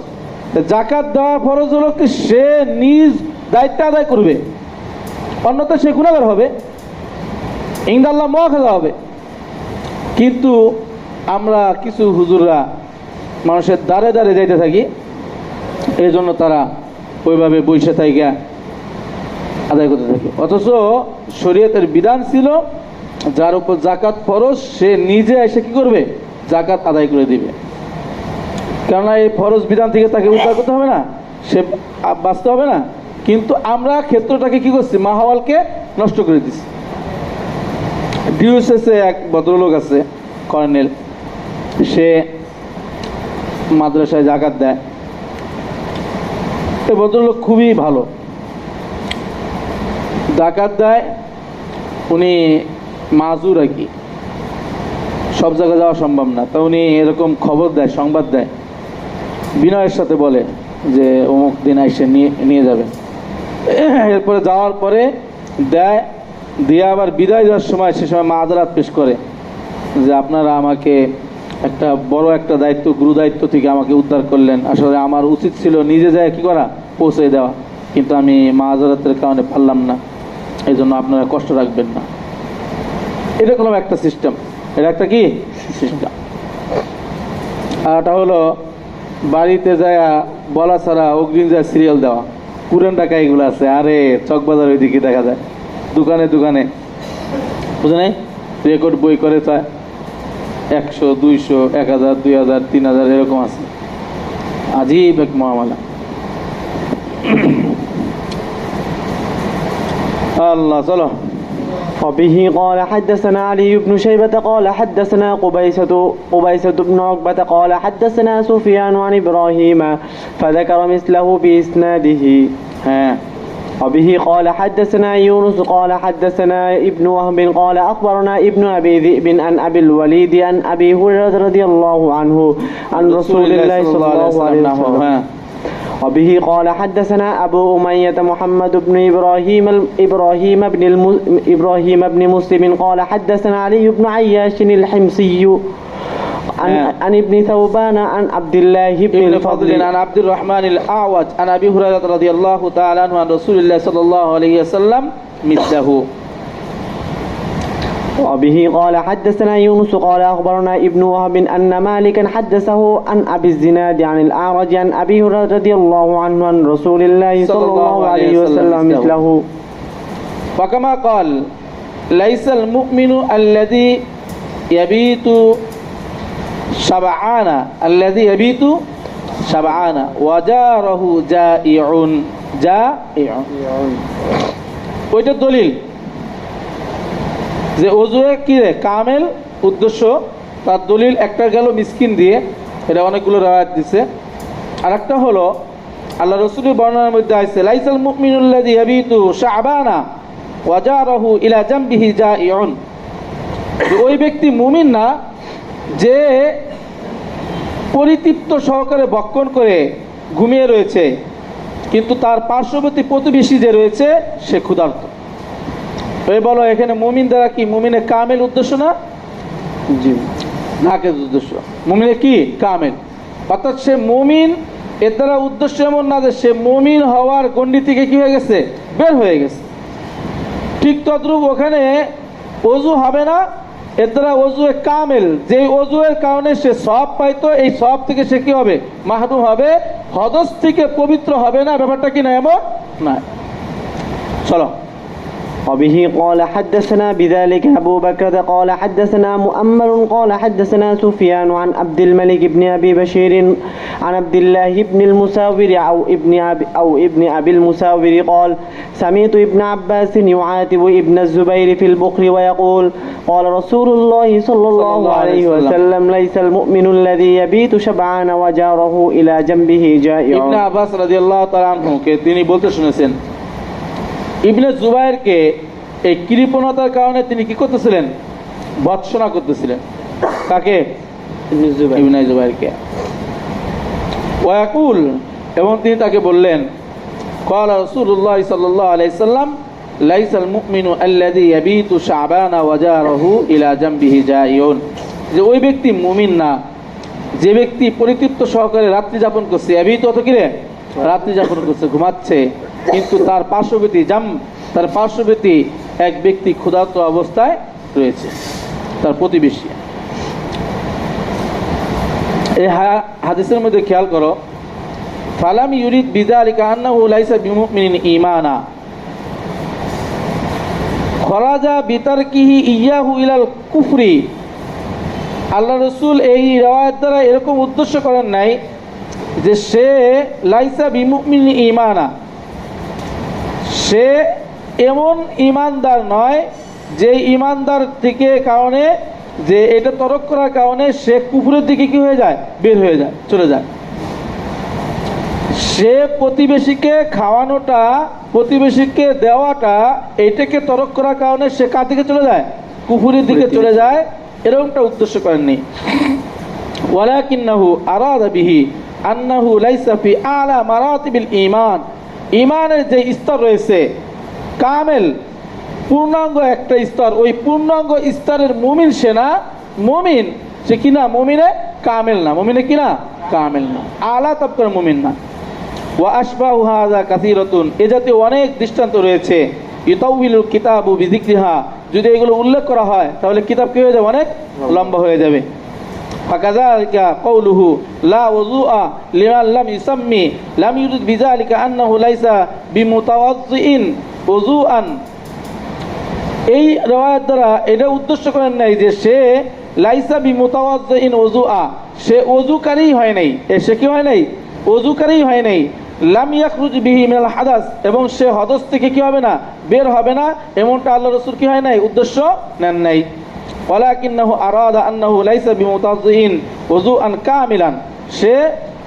জাকাত দেওয়া ফরজ হলো কি সে নিজ দায়িত্ব আদায় করবে, অন্যথা সে গুনাহগার হবে, ইনশাআল্লাহ মুআখাযা হবে। কিন্তু আমরা কিছু হুজুররা মানুষের দ্বারে দ্বারে যাইতে থাকি, এই জন্য তারা ওইভাবে বৈশা থাইকা আদায় করতে থাকে। অথচ শরীয়তের বিধান ছিল যার উপর জাকাত ফরজ সে নিজে এসে কি করবে? জাকাত আদায় করে দিবে। কেননা এই ফরজ বিধান থেকে তাকে উদ্ধার করতে হবে না, সে বাঁচতে হবে না। কিন্তু আমরা ক্ষেত্রটাকে কি করছি? মাহওয়ালকে নষ্ট করে দিচ্ছি। ডিউসেসে এক ভদ্রলোক আছে কর্নেল, সে মাদ্রাসায় জাকাত দেয়। এই ভদ্রলোক খুবই ভালো, জাকাত দেয়। উনি মাজুর আর কি, সব জায়গায় যাওয়া সম্ভব না, তা উনি এরকম খবর দেয়, সংবাদ দেয়, বিনয়ের সাথে বলে যে অমুক দিন এসে নিয়ে যাবে। এরপরে যাওয়ার পরে দেয়, দিয়ে আবার বিদায় দেওয়ার সময় সে সময় মাযরাত পেশ করে যে আপনারা আমাকে একটা বড় একটা দায়িত্ব, গুরু দায়িত্ব থেকে আমাকে উদ্ধার করলেন। আসলে আমার উচিত ছিল নিজে যায় কি করা, পৌঁছে দেওয়া, কিন্তু আমি মাযরাতের কারণে পারলাম না, এই জন্য আপনারা কষ্ট রাখবেন না। এরকম একটা সিস্টেম, এটা একটা কি সিস্টেম। আর এটা হলো বাড়িতে যায় বলা ছাড়া অগ্রিম যায় সিরিয়াল দেওয়া। পুরান ঢাকা এগুলো আছে, আরে চকবাজার ওইদিকে দেখা যায় দোকানে দোকানে, বুঝে নাই? রেকর্ড বই করে চায় 100, 200, 1000, 2000, 3000 এরকম আছে। আজীব এক মামলা। আল্লাহ, চলো। وبه قال حدثنا علي بن شيبة قال حدثنا قبيسة بن عقبة قال حدثنا سفيان عن إبراهيم فذكر مثله بإسناده. হ্যাঁ, وبه قال حدثنا يونس قال حدثنا ابن وهب قال أخبرنا ابن أبي ذئب عن أبي الوليد عن أبي هريرة رضي الله عنه عن رسول الله صلى الله عليه وسلم. হ্যাঁ, وبه قال حدثنا أبو أمية محمد بن إبراهيم بن مسلم قال حدثنا علي بن عياش الحمصي عن ابن ثوبان عن عبد الله بن ابن الفضل فضل عن عبد الرحمن الأعوج عن أبي هريرة رضي الله تعالى عنه عن رسول الله صلى الله عليه وسلم مثله. وبه قال حدثنا يونس قال أخبرنا ابن وهب أن مالكا حدثه عن أبي الزناد عن الأعرج عن أبي هريرة رضي الله عنه عن رسول الله صلى الله عليه وسلم مثله. فكما قال ليس المؤمن الذي يبيت شبعان وجاره جائع. ওইটা দলিল যে ওজুয়ে কি রে কামেল উদ্দেশ্য, তার দলিল একটা গেল মিসকিন দিয়ে, এটা অনেকগুলো রায়াত দিছে। আর একটা হলো আল্লাহ রসুলের বর্ণনার মধ্যে আছে লাইসাল মুমিনুল্লাযী ইয়াবিতু শাবানা ওয়া জারাহু ইলা জামবিহি জাইউন, ওই ব্যক্তি মুমিন না যে পরিতৃপ্ত সহকারে ভক্ষণ করে ঘুমিয়ে রয়েছে, কিন্তু তার পার্শ্ববর্তী প্রতিবেশী যে রয়েছে সে ক্ষুধার্ত। ওই বলো এখানে মুমিন দ্বারা কি মুমিনের কামেল উদ্দেশ্য না? জি, নাকের উদ্দেশ্য। মুমিনের কি কামেল, অর্থাৎ সে মুমিন, এর দ্বারা উদ্দেশ্য এমন না যে সে মুমিন হওয়ার গণ্ডি থেকে কি হয়ে গেছে, বের হয়ে গেছে। ঠিক তদ্রূপ ওখানে অজু হবে না, এর দ্বারা অজুয়ে কামেল, যে অজুয়ের কারণে সে সওয়াব পাইতো, এই সওয়াব থেকে সে কি হবে, মাহরুম হবে, হদস থেকে পবিত্র হবে না। ব্যাপারটা কি না এমন না। চলো। وبه قال حدثنا بذلك أبو بكر قال حدثنا مؤمر قال حدثنا سفيان عن عبد الملك بن أبي بشير عن عبد الله بن المساور أو ابن أبي المساور قال سمعت ابن عباس يعاتب ابن الزبير في البخل ويقول قال رسول الله صلى الله عليه وسلم ليس المؤمن الذي يبيت شبعان وجاره إلى جنبه جائع. ইবনে আব্বাস রাদিয়াল্লাহু তাআলা আনহু কে তিনি বলতে শুনেছেন ইবনে জুবাইরকে এই কৃপণতার কারণে তিনি কি করতেছিলেন, ভৎসনা করতেছিলেন। তাকে ইবনে জুবাইরকে ওয়াকুল, এবং তিনি তাকে বললেন ক্বালা রাসূলুল্লাহ সাল্লাল্লাহু আলাইহি সাল্লাম লাইসাল মুমিনু আল্লাযী ইয়াবিতু শাবানা ওয়া জারহু ইলা জামবিহি জাইউন, যে ওই ব্যক্তি মুমিন না যে ব্যক্তি পরিতৃপ্ত সহকারে রাত্রি যাপন করছে। ইয়াবিতু অত কি রে, রাত্রি যাপন করছে, ঘুমাচ্ছে, কিন্তু তার পার্শ্ববর্তী এক ব্যক্তি ক্ষুধার্ত অবস্থায় রয়েছে, তার প্রতিবেশী। এই হাদিসের মধ্যে খেয়াল করো ফালাম ইউরিদ বিযালিকা আন্নাহু লাইসা বিমুমিনিন ঈমানা খরাজা বিতারকিহি ইয়াহু ইলাল কুফরি। আল্লাহ রসুল এই riwayat দ্বারা এরকম উদ্দেশ্য করেন নাই যে সে লাইসা বিমুমিনিন ঈমানা, সে এমন ইমানদার নয় যে ইমানদার থেকে কারণে যে এটা তরক করার কারণে সে কুফরের দিকে কি হয়ে যায়, বের হয়ে যায়, চলে যায়। সে প্রতিবেশীকে খাওয়ানোটা, প্রতিবেশীকে দেওয়াটা, এইটাকে তরক করার কারণে সে কার দিকে চলে যায়, কুফরের দিকে চলে যায়, এরকমটা উদ্দেশ্য করেননি। ওয়ালাকিন্নাহু আরাদা বিহি আন্নাহু লাইসা ফি আলা মারাতিবিল ঈমান, ঈমানের যে স্তর রয়েছে কামেল পূর্ণাঙ্গ একটা স্তর, ওই পূর্ণাঙ্গ স্তরের মুমিন সে না, মুমিন সে কিনা মুমিনে কামেল না, মুমিনে কিনা কামেল না, আলা তাবকার মুমিন না। ওয়া আশবাহু হাযা কাসীরাতুন, এ জাতীয় অনেক দৃষ্টান্ত রয়েছে। ইতাউবিলুল কিতাবু বিযিকরিহা, যদি এগুলো উল্লেখ করা হয় তাহলে কিতাব কি হয়ে যাবে, অনেক লম্বা হয়ে যাবে। ফাকাযালিকা কওলুহু লা ওযুআ লিমান লাম ইউসাম্মি লাম ইউরিদ বিযালিকা আন্নাহু লাইসা বিমুতাওয়াজ্জিইন ওযুআন, এই riwayat দ্বারা এটা উদ্দেশ্য করেন নাই যে সে লাইসা বিমুতাওয়াজ্জিইন ওযুআ, সে ওযুকারী হয় নাই, সে কি হয় নাই, ওযুকারী হয় নাই। লাম ইয়াখরুজ বিহি মিনাল হাদাস, এবং সে হদস থেকে কি হবে না, বের হবে না, এমনটা আল্লাহ রাসূল কি হয় নাই, উদ্দেশ্য নেন নাই। ওয়ালাকিন্নাহু আরাদা আন্নাহু লাইসা বিমুতাযযিন ওযুআন কামিলান, সে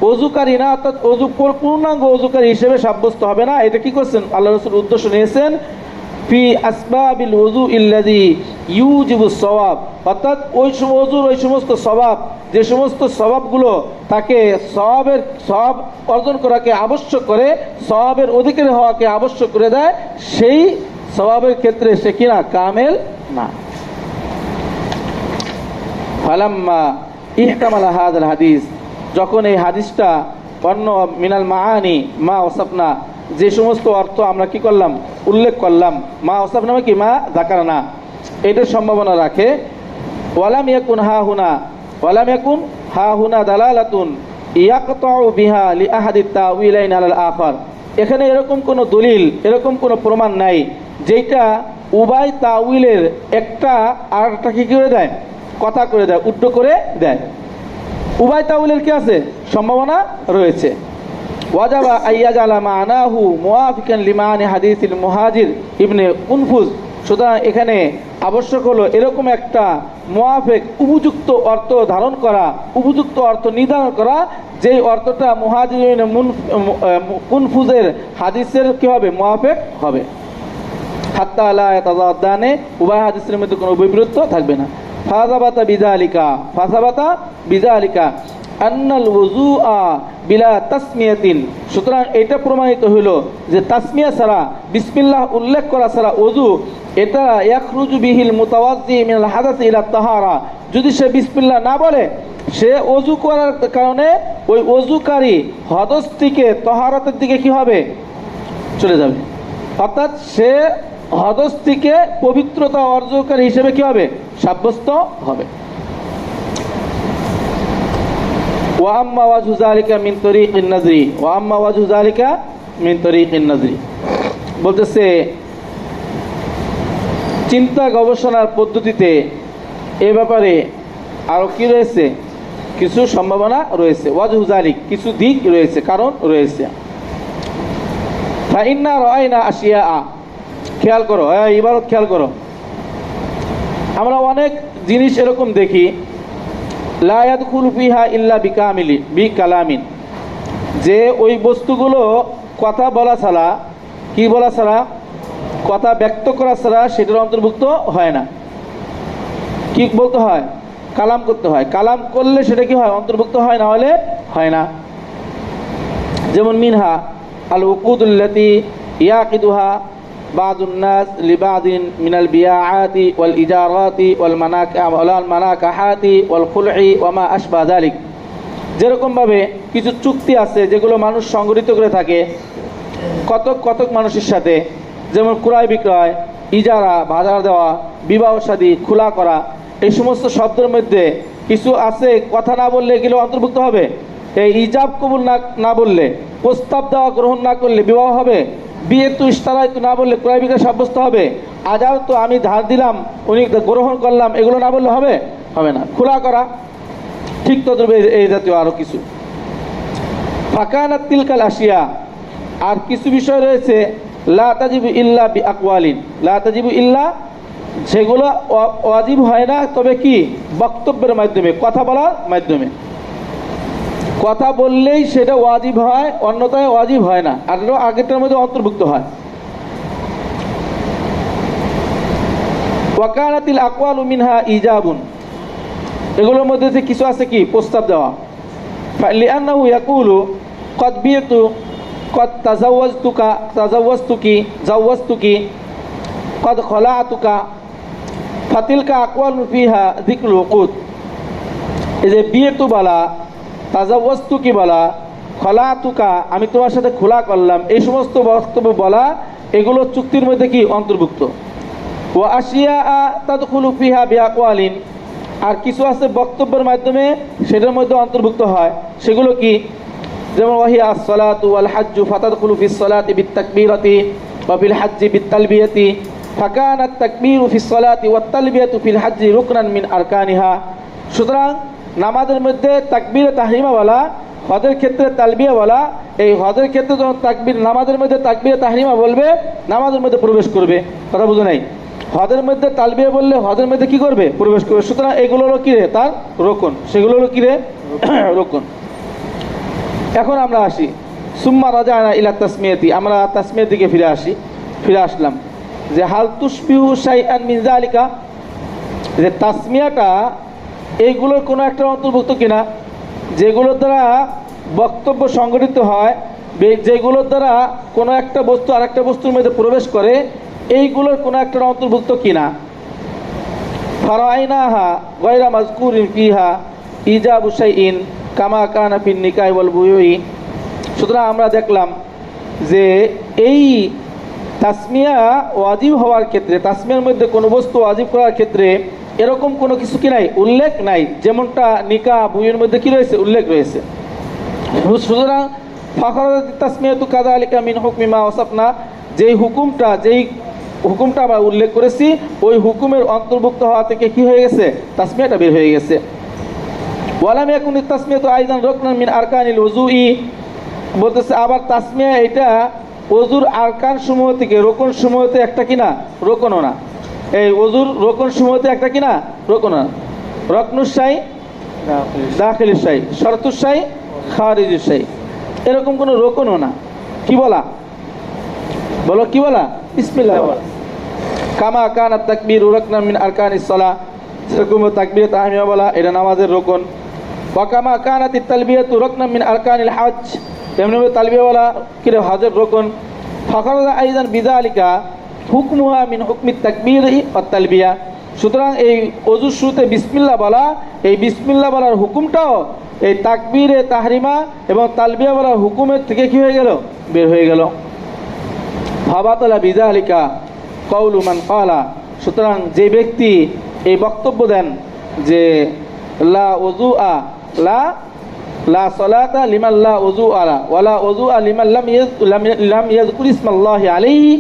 ওযুকারী না, অর্থাৎ পূর্ণাঙ্গ ওযুকারী হিসেবে সাব্যস্ত হবে না। এটা কি করছেন, আল্লাহ রাসূল উদ্দেশ্য নিয়েছেন ফি আসবাবিল ওযু ইল্লাযী ইউজিবুস সওয়াব, অর্থাৎ ওই সমস্ত সওয়াব, যে সমস্ত সওয়াবগুলো তাকে সওয়াব অর্জন করাকে আবশ্যক করে, সওয়াবের অধিকারী হওয়াকে আবশ্যক করে দেয়, সেই সওয়াবের ক্ষেত্রে সে কিনা কামেল না। ফালাম্মা ইহতামালা হাযাল হাদিস, যখন এই হাদিসটা অন্য মিনাল মাআনি মা ওয়াসাফনা, যে সমস্ত অর্থ আমরা কি করলাম, উল্লেখ করলাম, মা ওয়াসাফনা মানে কি, মা যাকারনা, এটার সম্ভাবনা রাখে। ওয়ালাম ইয়াকুন হা হুনা দালালাতুন ইয়াকতাউ বিহা লিআহাদিত তাউইলাইন আলাল আখার, এখানে এরকম কোনো দলিল, এরকম কোনো প্রমাণ নাই যেটা উভয় তাউইলের একটা আরেকটা কি করে দেয়, কথা করে দেয়, উড্ড করে দেয়। উভয় তাউইলের কি আছে, সম্ভাবনা রয়েছে। ওয়াজাবা আইয়াজালা মানাহু মুওয়াফিকান লিমানি হাদিসিল মুহাজির ইবনে কুনফুজ, সুতরাং এখানে আবশ্যক হলো এরকম একটা মুওয়াফিক, উপযুক্ত অর্থ ধারণ করা, উপযুক্ত অর্থ নির্ধারণ করা, যেই অর্থটা মুহাজির ইবনে কুনফুজের হাদিসের কি হবে, মুওয়াফিক হবে। হাত্তা লা ইয়াতাযাদ্দানে, উভয় হাদিসের মধ্যে কোনো বৈপরীত্য থাকবে না। ফাযাবাতা বিযালিকা আন্নাল ওযুআ বিলা তাসমিয়াতিন, সুতরাং এটা প্রমাণিত হলো যে তাসমিয়া ছাড়া, বিসমিল্লাহ উল্লেখ করা ছাড়া ওযু, এটা ইয়াখরুজু বিহিল মুতাওয়াজ্জি মিনাল হাদাসি ইলা তাহারা, যদি সে বিসমিল্লাহ না বলে, সে ওযু করার কারণে ওই ওযুকারী হদস থেকে তাহারাতের দিকে কি হবে, চলে যাবে, অর্থাৎ সে হদস থেকে পবিত্রতা অর্জনকারী হিসেবে কি হবে, সাব্যস্ত হবে। ওয়াম্মা ওয়াজহু যালিকা মিন তরিকিন নাজরি, ওয়াম্মা ওয়াজহু যালিকা মিন তরিকিন নাজরি, বলতেছে চিন্তা গবেষণার পদ্ধতিতে এ ব্যাপারে আরো কি রয়েছে, কিছু সম্ভাবনা রয়েছে। ওয়াজহু যালিক, কিছু দিক রয়েছে, কারণ রয়েছে। ফাইন্না রাআইনা আশিয়া, খেয়াল করো, ইবারত খেয়াল করো, আমরা অনেক জিনিস এরকম দেখি, লা ইয়াদখুলু ফিহা ইল্লা বিকালামিন, যে ওই বস্তুগুলো কথা বলা ছাড়া, কি বলা ছাড়া, কথা ব্যক্ত করা ছাড়া সেটার অন্তর্ভুক্ত হয় না। কি বলতে হয়, কালাম করতে হয়, কালাম করলে সেটা কি হয়, অন্তর্ভুক্ত হয়, না হলে হয় না। যেমন মিনহা আল উকুদুল্লাতি ইয়াকিদুহা বাযুন নাস লিবাদিন মিনাল বিয়াআতি ওয়াল ইজারাতি ওয়াল মানাকাহাতি ওয়াল খুলঈ ওয়া মা আশবা যালিক, যেরকম ভাবে কিছু চুক্তি আছে যেগুলো মানুষ সংগঠিত করে থাকে কতক মানুষের সাথে, যেমন ক্রয় বিক্রয়, ইজারা ভাড়া দেওয়া, বিবাহ শাদী, খোলা করা, এই সমস্ত শব্দের মধ্যে কিছু আছে কথা না বললে এগুলো অন্তর্ভুক্ত হবে। এই ইজাব কবুল না বললে, প্রস্তাব দেওয়া গ্রহণ না করলে বিবাহ হবে, বিয়ে তো ইশতারায় তো না বললে ক্রয় বিক্রয় সাব্যস্ত হবে, আজার তো আমি ধার দিলাম উনি গ্রহণ করলাম, এগুলো না বললে হবে, হবে না। খোলা করা ঠিক তদ্রূপ এই জাতীয় আরো কিছু। ফাকানাত তিলকাল আশিয়া, আর কিছু বিষয় রয়েছে লা তাজিবু ইল্লা বিআকওয়ালিন, লা তাজিবু ইল্লা, যেগুলো ওয়াজিব হয় না তবে কি, বক্তব্যের মাধ্যমে, কথা বলার মাধ্যমে, কথা বললেই সেটা ওয়াজিব হয়, অন্যথায় ওয়াজিব হয় না, আর আগেরটার মধ্যে অন্তর্ভুক্ত হয়। ওয়াকানাতিল আকওয়ালু মিনহা ইজাবুন, এগুলোর মধ্যে যে কিছু আছে কি, প্রস্তাব দেওয়া। লিআন্নাহু ইয়াকুলু ক্বাদ বিতু ক্বাদ জাওয়াজতুকি ক্বাদ খলাআতুকা, ফাতিলকা আকওয়ালু ফিহা যিকরুল উকুদ, এই যে বিয়েতু বলা, তাজাওয়াজতুকি বলা, খলাআতুকা আমি তোমার সাথে খোলা করলাম, এই সমস্ত বক্তব্য বলা, এগুলো চুক্তির মধ্যে কি, অন্তর্ভুক্ত। ওয়া আশিয়া তাদখুলু ফিহা বিআকওয়ালিন, আর কিছু আছে বক্তব্যের মাধ্যমে সেটার মধ্যে অন্তর্ভুক্ত হয়, সেগুলো কি, যেমন ওয়াহিয়া আস-সালাতু ওয়াল হাজ্জু ফাতাদখুলু ফিস সালাতি বিত-তাকবীরাতি ওয়া ফিল হাজ্জি বিত-তালবিয়াতি, ফাকানাত তাকবীরু ফিস সালাতি ওয়াত তালবিয়াতু ফিল হাজ্জি রুকনান মিন আরকানিহা, সুতরাং নামাজের মধ্যে তাকবীরে তাহরিমা বলা হজের ক্ষেত্রে তালবিয়া বলা, এই হজের ক্ষেত্রে যখন তাকবীর নামাজের মধ্যে তাকবীরে তাহরিমা বলবে নামাজের মধ্যে প্রবেশ করবে, কথা বুঝো নাই? হজের মধ্যে তালবিয়া বললে হজের মধ্যে কি করবে? প্রবেশ করবে। সুতরাং এগুলো হলো কি রে? তার রোকন। সেগুলো হলো কি রে? রোকন। এখন আমরা আসি সুম্মা রাজানা ইলা তাসমিয়াতি, আমরা তাসমিয়ার দিকে ফিরে আসলাম যে হাল তুশবিহু শাইআন মিন যালিকা, যে তাসমিয়াটা এইগুলোর কোনো একটা অন্তর্ভুক্ত কিনা, যেগুলোর দ্বারা বক্তব্য সংগঠিত হয়, যেগুলোর দ্বারা কোনো একটা বস্তু আর একটা বস্তুর মধ্যে প্রবেশ করে, এইগুলোর কোনো একটা অন্তর্ভুক্ত কিনা। ফারাইনাহা গায়রা মাযকুরিন ফিহা ইজাবু শাইইন কামা কানা ফিন নিকাহ ওয়াল বুয়ুই। সুতরাং আমরা দেখলাম যে এই তাসমিয়া ওয়াজিব হওয়ার ক্ষেত্রে, তাসমিয়ার মধ্যে কোনো বস্তু ওয়াজিব করার ক্ষেত্রে এরকম কোনো কিছু কি নাই? উল্লেখ নাই, যেমনটা নিকাহ বুয়ুর মধ্যে কি রয়েছে? উল্লেখ রয়েছে। সুতরাং ফাখরাত তাসমিয়াতু কাযালিকা মিন হুকমি মা ওয়াসাফনা, যেই হুকুমটা আমরা উল্লেখ করেছি ওই হুকুমের অন্তর্ভুক্ত হওয়া থেকে কি হয়ে গেছে? তাসমিয়াটা বের হয়ে গেছে। ওয়ালাম ইয়াকুন তাসমিয়াতু আইদান রুকনান মিন আরকানিল ওযুই, বলতেছে আবার তাসমিয়া এটা ওযুর আরকান সমূহ থেকে, রোকন সমূহতে একটা কিনা? রোকনও না। এই ওযুর রোকন সমূহতে একটা কিনা? রোকন না। রকনুস শাই দাখিলুস শাই, শরতুস শাই খারিজুস শাই, এরকম কোনো রোকনও না। কি বলা? বলো কি বলা? বিসমিল্লাহ বলা। কামা কানাত তাকবীরু রুকনান মিন আরকানিস সালাহ, যেরকম তাকবীরে তাহরিমা বলা এটা নামাজের রোকন। ওয়া কামা কানাতিত তালবিয়াতু রুকনান মিন আরকানিল হজ, তেমনিভাবে তালবিয়া বলা কি রে? হজের রোকন। ফাখরাজা আইদান বিযালিকা হুকমুহা মিন হুকমিত তাকবীর ওয়াত তালবিয়া। সুতরাং এই ওযুর শুরুতে বিসমিল্লাহ বলা, এই বিসমিল্লাহ বলার হুকুমটাও এই তাকবীরে তাহরিমা এবং তালবিয়া বলার হুকুমের থেকে কি হয়ে গেল? বের হয়ে গেল। ফাবাতালা বিযালিকা কওলু মান ক্বালা, সুতরাং যে ব্যক্তি এই বক্তব্য দেন যে লা ওযুআ লা সালাতা লিমান লা ওযুআ ওয়ালা ওযুআ লিমান লাম ইয়াযকুর ইসমাল্লাহি আলাইহি,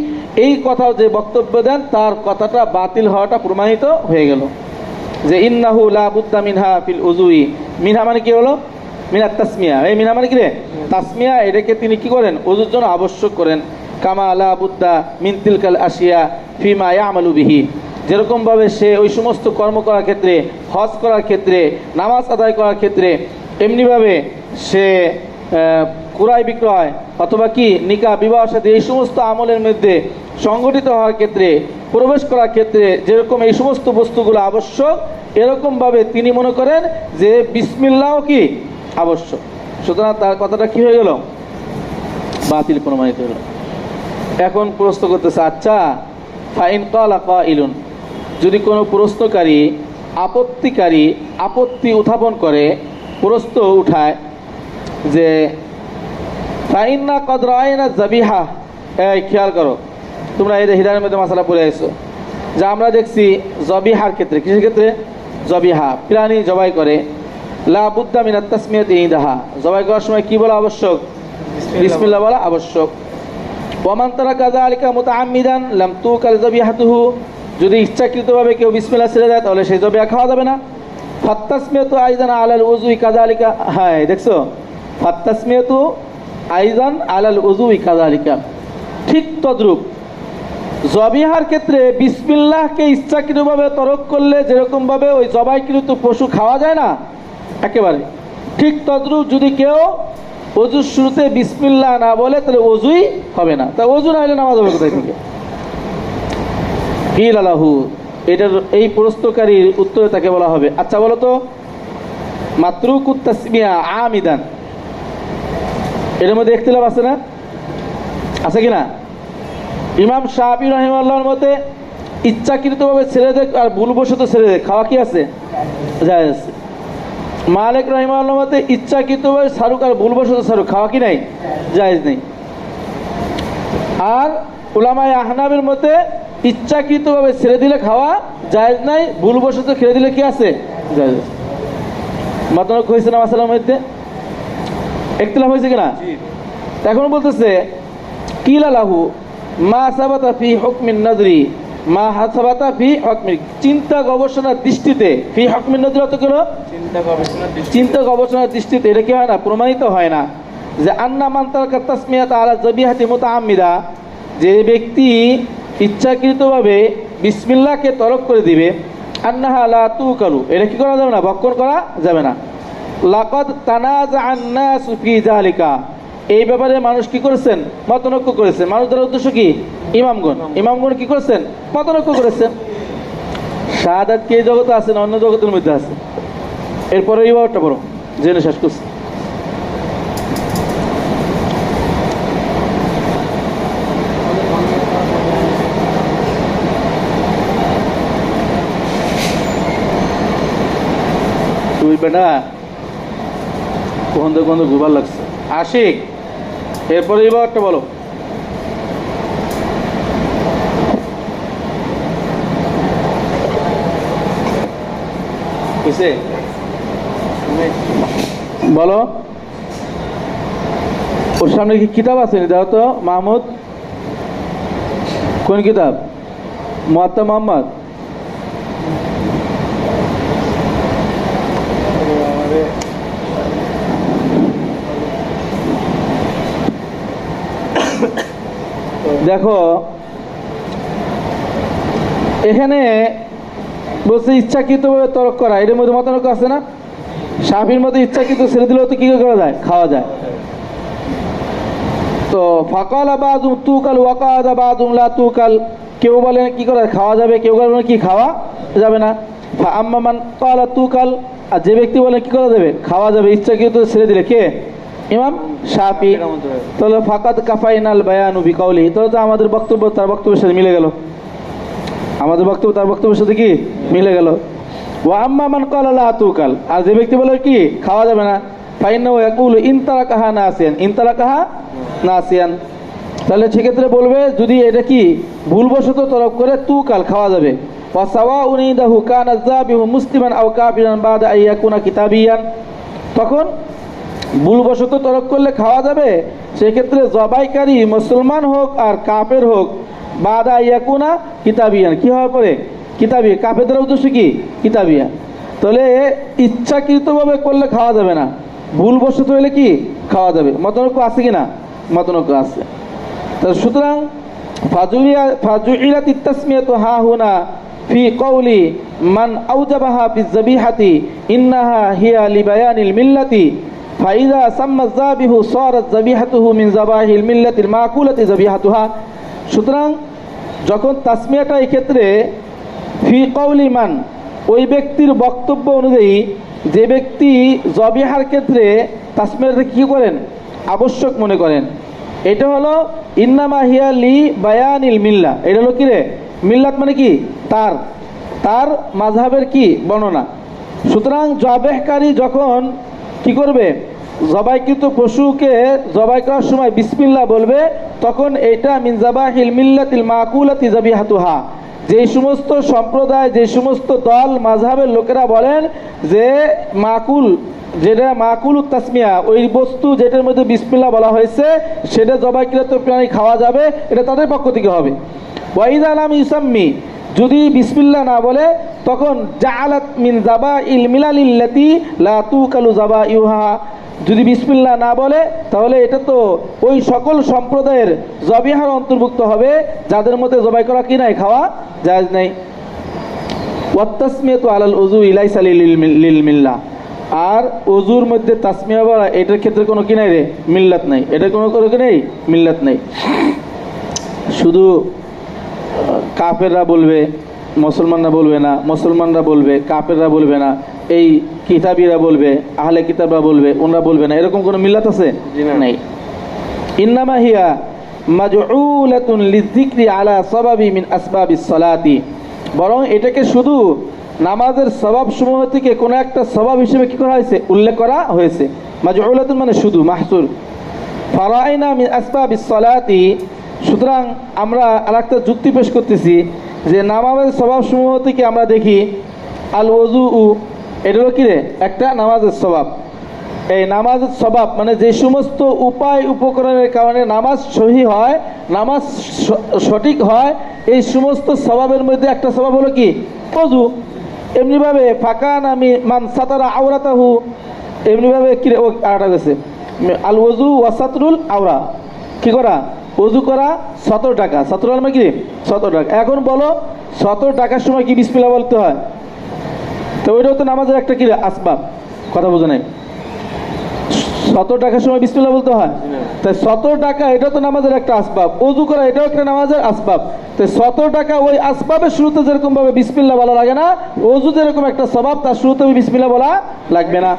এই কথা যে বক্তব্য দেন তার কথাটা বাতিল হওয়াটা প্রমাণিত হয়ে গেল। যে ইন্নাহু লা বুদ্দা মিনহা ফিল উযুই, মিনহা মানে কি হলো? মিনাত তাসমিয়া। এই মিনহা মানে কি রে? তাসমিয়া। এটাকে তিনি কি করেন? ওযুর জন্য আবশ্যক করেন। কামা লা বুদ্দা মিন তিলকাল আশিয়া ফিমা ইয়ামালু বিহি, যেরকমভাবে সে ওই সমস্ত কর্ম করার ক্ষেত্রে, হজ করার ক্ষেত্রে, নামাজ আদায় করার ক্ষেত্রে, এমনিভাবে সে ক্রয় বিক্রয় অথবা কি নিকাহ বিবাহ সাথে এই সমস্ত আমলের মধ্যে সংগঠিত হওয়ার ক্ষেত্রে, প্রবেশ করার ক্ষেত্রে যেরকম এই সমস্ত বস্তুগুলো আবশ্যক, এরকমভাবে তিনি মনে করেন যে বিসমিল্লাহও কি আবশ্যক। সুতরাং তার কথাটা কি হয়ে গেল? বাতিল প্রমাণিত হলো। এখন প্রশ্ন করতেছে, আচ্ছা ফাইন ক্বালা কাইলুন, যদি কোনো প্রশ্নকারী আপত্তি উত্থাপন করে, প্রশ্ন উঠায় যে ফাইন্না কদ রাআইনা যাবিহা, এই খেয়াল করো তোমরা, এই হিদায়ের মধ্যে মাসালা পড়ে আইছো যে আমরা দেখছি জবিহার ক্ষেত্রে, কিসের ক্ষেত্রে? জবিহা, প্রাণী জবাই করে, লা বুদ্দা মিনাত তাসমিয়াতি ইনদাহা, জবাই করার সময় কি বলা আবশ্যক? বিসমিল্লাহ বলা আবশ্যক। ওয়ামান তারাকা যালিকা মুতাআম্মিদান লাম তুকাল যাবিহাতুহু, যদি ইচ্ছাকৃতভাবে কেউ বিসমিল্লাহ ছেড়ে দেয় তাহলে সেই জবিহা খাওয়া যাবে না। ফাত্তাসমিয়াতু আইযান আলাল উযুই কাযালিকা, হ্যাঁ দেখছো, ফাত্তাসমিয়াতু আইযান আলাল উযুই কাযালিকা, ঠিক তদ্রূপ জবিহার ক্ষেত্রে বিসমিল্লাহকে ইচ্ছাকৃতভাবে তরক করলে যেরকমভাবে ওই জবাইকৃত পশু খাওয়া যায় না একেবারে, ঠিক তদ্রূপ যদি কেউ ওযুর শুরুতে বিসমিল্লাহ না বলে তাহলে ওযুই হবে না। তা ওযু না হলে নামাজ হবে কোথায় থেকে? কিল আলাহু, এটার এই প্রশ্নকারীর উত্তরে তাকে বলা হবে, আচ্ছা বলো তো মাতরুকুত তাসমিয়া আমিদান, এর মধ্যে ইখতিলাফ আছে না? আছে কি না? ইমাম শাফি রাহিমাহুল্লাহর মতে ইচ্ছাকৃতভাবে ছেড়ে দেয় আর ভুলবশত ছেড়ে দেয়, খাওয়া কি আছে? জায়েজ আছে। মালিক রাহিমাহুল্লাহর মতে ইচ্ছাকৃতভাবে সারুক আর ভুলবশত সারুক, খাওয়া কি নাই? জায়েজ নেই। আর উলামায়ে আহনাফের মতে ইচ্ছাকৃতভাবে ছেড়ে দিলে খাওয়া জায়েজ নাই, ভুলবশত ছেড়ে দিলে কি আছে? জায়েজ আছে। মতলব হয়েছে না মাসালার মধ্যে? ইখতিলাফ হয়েছে কিনা? এখন বলতেছে কিলা লাহু মা সাবাতা ফি হুকমিন নাযরি মা হাসাবাতা ফি হকমি, চিন্তা গবেষণার দৃষ্টিতে, ফি হকমিন নদীর অর্থ হলো চিন্তা গবেষণার দৃষ্টিতে, এটা কি হয় না, প্রমাণিত হয় না যে আন্না মান তারাকা তাসমিয়াতা আলা যাবিহাতি মুতাআম্মিদা, যে ব্যক্তি ইচ্ছাকৃতভাবে বিসমিল্লাহকে তরক করে দিবে, আন্নাহা লা তুকালু, এটা কি করা যাবে না, ভক্ষণ করা যাবে না। লাকাদ তানাযাআন নাসু ফি যালিকা, এই ব্যাপারে মানুষ কি করেছেন, মতনৈক্য করেছেন। মানুষ দ্বারা উদ্দেশ্য কি, ইমামগণ কি করেছেন, মতনৈক্য করেছেন। শাহাদাত কি এই জগতে আছে না অন্য জগতের মধ্যে আছে? এরপরে এই ব্যাপারটা বড় জেনে শেষ করছি। তুই বেটা কোন ঘুবার লাগছে আশিক, এরপরে এই ব্যাপারটা বলো। বলো, ওর সামনে কি কিতাব আছে দাও তো মাহমুদ, কোন কিতাব? মুয়াত্তা মোহাম্মদ। দেখো এখানে বলছে ইচ্ছাকৃতভাবে তরক করা, এর মধ্যে মতানৈক্য আছে না? শাফির মধ্যে ইচ্ছাকৃত ছেড়ে দিলেও তো কি করা যায়, খাওয়া যায়। তো ফাকাল বাযুম তুকাল ওয়াকাদ বাযুম লা তুকাল, কেউ বলেন কি করা খাওয়া যাবে, কেউ বলেন কি খাওয়া যাবে না। ফা আম্মা মান ক্বালা তুকাল, আর যে ব্যক্তি বলেন কি করা যাবে, খাওয়া যাবে, ইচ্ছাকৃত ছেড়ে দিলে, কে? ইমাম শাফি। তাহলে ফাকাদ কাফাইনাল বায়ানু বিকাউলি, তাহলে তো আমাদের বক্তব্য তার বক্তব্যের সাথে মিলে গেল, আমাদের বক্তব্য তার বক্তব্যের সাথে কি মিলে গেল। ওয়া আম্মা মান ক্বালা লা তুকাল, আর যে ব্যক্তি বলে কি খাওয়া যাবে না, ফাইন্নাহু ইয়াকুলু ইন তারাকাহা নাসিয়ান, তাহলে সেক্ষেত্রে বলবে যদি এটা কি ভুলবশত তরক করে তুকাল খাওয়া যাবে। ওয়া সাওয়াউন ইনদাহু কানা যাবিহু মুসলিমান আও কাফিরান বাদা আইয়াকুনা কিতাবিয়ান, তখন ভুলবশত তরক করলে খাওয়া যাবে, সেক্ষেত্রে জবাইকারী মুসলমান হোক আর কাফের হোক, বাদা ইয়াকুনা কিতাবিয়ান, কি হওয়ার পরে, কিতাবি, কাফেরদের উদ্দেশ্য কি কিতাবিয়ান। তাহলে ইচ্ছাকৃতভাবে করলে খাওয়া যাবে না, ভুলবশত হলে কি খাওয়া যাবে। মতনৈক্য আছে কি না? মতনৈক্য আছে। তো সুতরাং ফাজুইলাত তাসমিয়াতু হা হুনা ফি কওলি মান আওজাবাহা ফি যাবিহাতি ইন্নাহা হিয়া লিবায়ানিল মিল্লাতি ফাইদা সাম্মা যাবিহু সারাত যাবিহাতুহু মিন যাবাহিল মিল্লাতিল মাকুলাতি যাবিহাতুহা। সুতরাং যখন তাসমিয়াটা এই ক্ষেত্রে ফি কওলি মান, ওই ব্যক্তির বক্তব্য অনুযায়ী, যে ব্যক্তি জবিহার ক্ষেত্রে তাসমিয়াটা কি করেন, আবশ্যক মনে করেন, এটা হলো ইন্নামা হিয়া লি বায়ানিল মিল্লা, এটা হলো কি রে, মিল্লাত মানে কি তার মাযহাবের কি বর্ণনা। সুতরাং জবেহকারী যখন কি করবে, জবাইকৃত পশুকে জবাই করার সময় বিসমিল্লাহ বলবে, তখন এটা মিন যাবাহিল মিল্লাতিল মাকুলাতি যাবিহাতুহা, যে সমস্ত সম্প্রদায়, যে সমস্ত দল মাযহাবের লোকেরা বলেন যে মাকুল, যেটা মাকুল তাসমিয়া, ওই বস্তু যেটার মধ্যে বিসমিল্লাহ বলা হয়েছে সেটা জবাইকৃত প্রাণী খাওয়া যাবে, এটা তাদের পক্ষ থেকে হবে। ওয়াইদা লাম ইউসাম্মি, যদি বিসমিল্লাহ না বলে তখন জাআলাত মিন যাবাইল মিলালিল্লাতি লা তুকালু যাবাইহা, যদি বিসমিল্লাহ না বলে তাহলে এটা তো ওই সকল সম্প্রদায়ের জবিহার অন্তর্ভুক্ত হবে যাদের মধ্যে জবাই করা কি নাই, খাওয়া জায়েজ নাই। ওয়াত তাসমিয়াতু আলাল উযু লাইসা লিল মিল্লাহ, আর ওযুর মধ্যে তাসমিয়া বলা এটার ক্ষেত্রে কোনো কি নাই রে, মিল্লাত নাই, এটা কোনো কি নেই, মিল্লাত নাই। শুধু কাফেররা বলবে, মুসলমানরা বলবে না, মুসলমানরা বলবে, কাফেররা বলবে না, এই কিতাবীরা বলবে, আহলে কিতাবরা বলবে, ওনরা বলবে না, এরকম কোনো মিল্লাত আছে? নাই। ইন্নামা হিয়া মাজউলাতুন লিযিকরি আলা সাবাবি মিন আসবাবিস সালাতি, বরং এটাকে শুধু নামাজের সওয়াব সমূহ থেকে কোনো একটা সওয়াব হিসেবে কি করা হয়েছে, উল্লেখ করা হয়েছে। মাজউলাতুন মানে শুধু, মাহসুর। ফারাইনা মিন আসবাবিস সালাতি, সুতরাং আমরা আরেকটা যুক্তি পেশ করতেছি যে নামাজের সওয়াব সমূহ থেকে আমরা দেখি আল ওযু, এটা হলো কি রে, একটা নামাজের সওয়াব। এই নামাজের স্বভাব মানে যে সমস্ত উপায় উপকরণের কারণে নামাজ সহি হয়, নামাজ সঠিক হয়, এই সমস্ত স্বভাবের মধ্যে একটা স্বভাব হলো কি ওযু। এমনিভাবে ফাকান আমি মান সাতারা আওরাতাহু, এমনিভাবে কি ও আটা গেছে আল ওযু ওয়াসাতরুল আওরা, কি করা ওযু করা 17 টাকা, 17 মানে কি 17 টাকা। এখন বলো 17 টাকার সময় কি বিসমিল্লাহ বলতে হয়? তো ওইটাও তো নামাজের একটা কি আসবাব, কথা বোঝা নাই? 17 টাকার সময় বিসমিল্লাহ বলতে হয়, তাই 17 টাকা এটা তো নামাজের একটা আসবাব, ওযু করা এটাও একটা নামাজের আসবাব। তাই 17 টাকা ওই আসবাবের শুরুতে যেরকম ভাবে বিসমিল্লাহ বলা লাগে না, ওযু যেরকম একটা স্বভাব তার শুরুতে বিসমিল্লাহ বলা লাগবে না।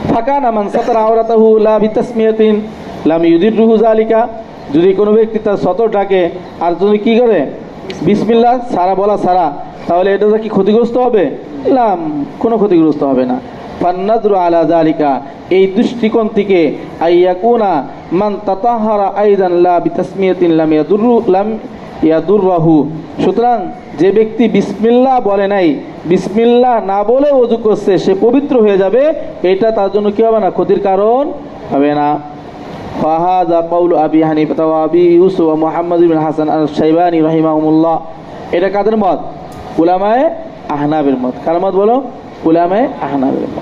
ফাঁকা নামান সাতারা আওরাতাহু লা বিতাসমিয়াতিন লাম ইউদিররুহু যালিকা, যদি কোনো ব্যক্তি তার 17 টাকে আর যদি কি করে বিসমিল্লাহ সারা বলা সারা, তাহলে এটা কি ক্ষতিগ্রস্ত হবে? লাম, কোনো ক্ষতিগ্রস্ত হবে না। ফান্নাজরু আলা যালিকা, এই দৃষ্টিকোণ থেকে আইয়াকুনা মান তাতাহারা আইদান লা বিতাসমিয়াতিন লাম ইয়াদুররাহু, সুতরাং যে ব্যক্তি বিসমিল্লাহ বলে নাই, বিসমিল্লাহ না বলে ওযু করছে, সে পবিত্র হয়ে যাবে, এটা তার জন্য কি হবে না, ক্ষতির কারণ হবে না। ফাহাযা কাউলু আবি হানিফা ওয়া আবি ইউসুফ ওয়া মুহাম্মদ ইবনে হাসান আশ-শাইবানি রাহিমাহুমুল্লাহ, এটা কাদের মত? উলামায়ে আহনাফের মত। কার মত বলো? উলামায়ে আহনাফের মত।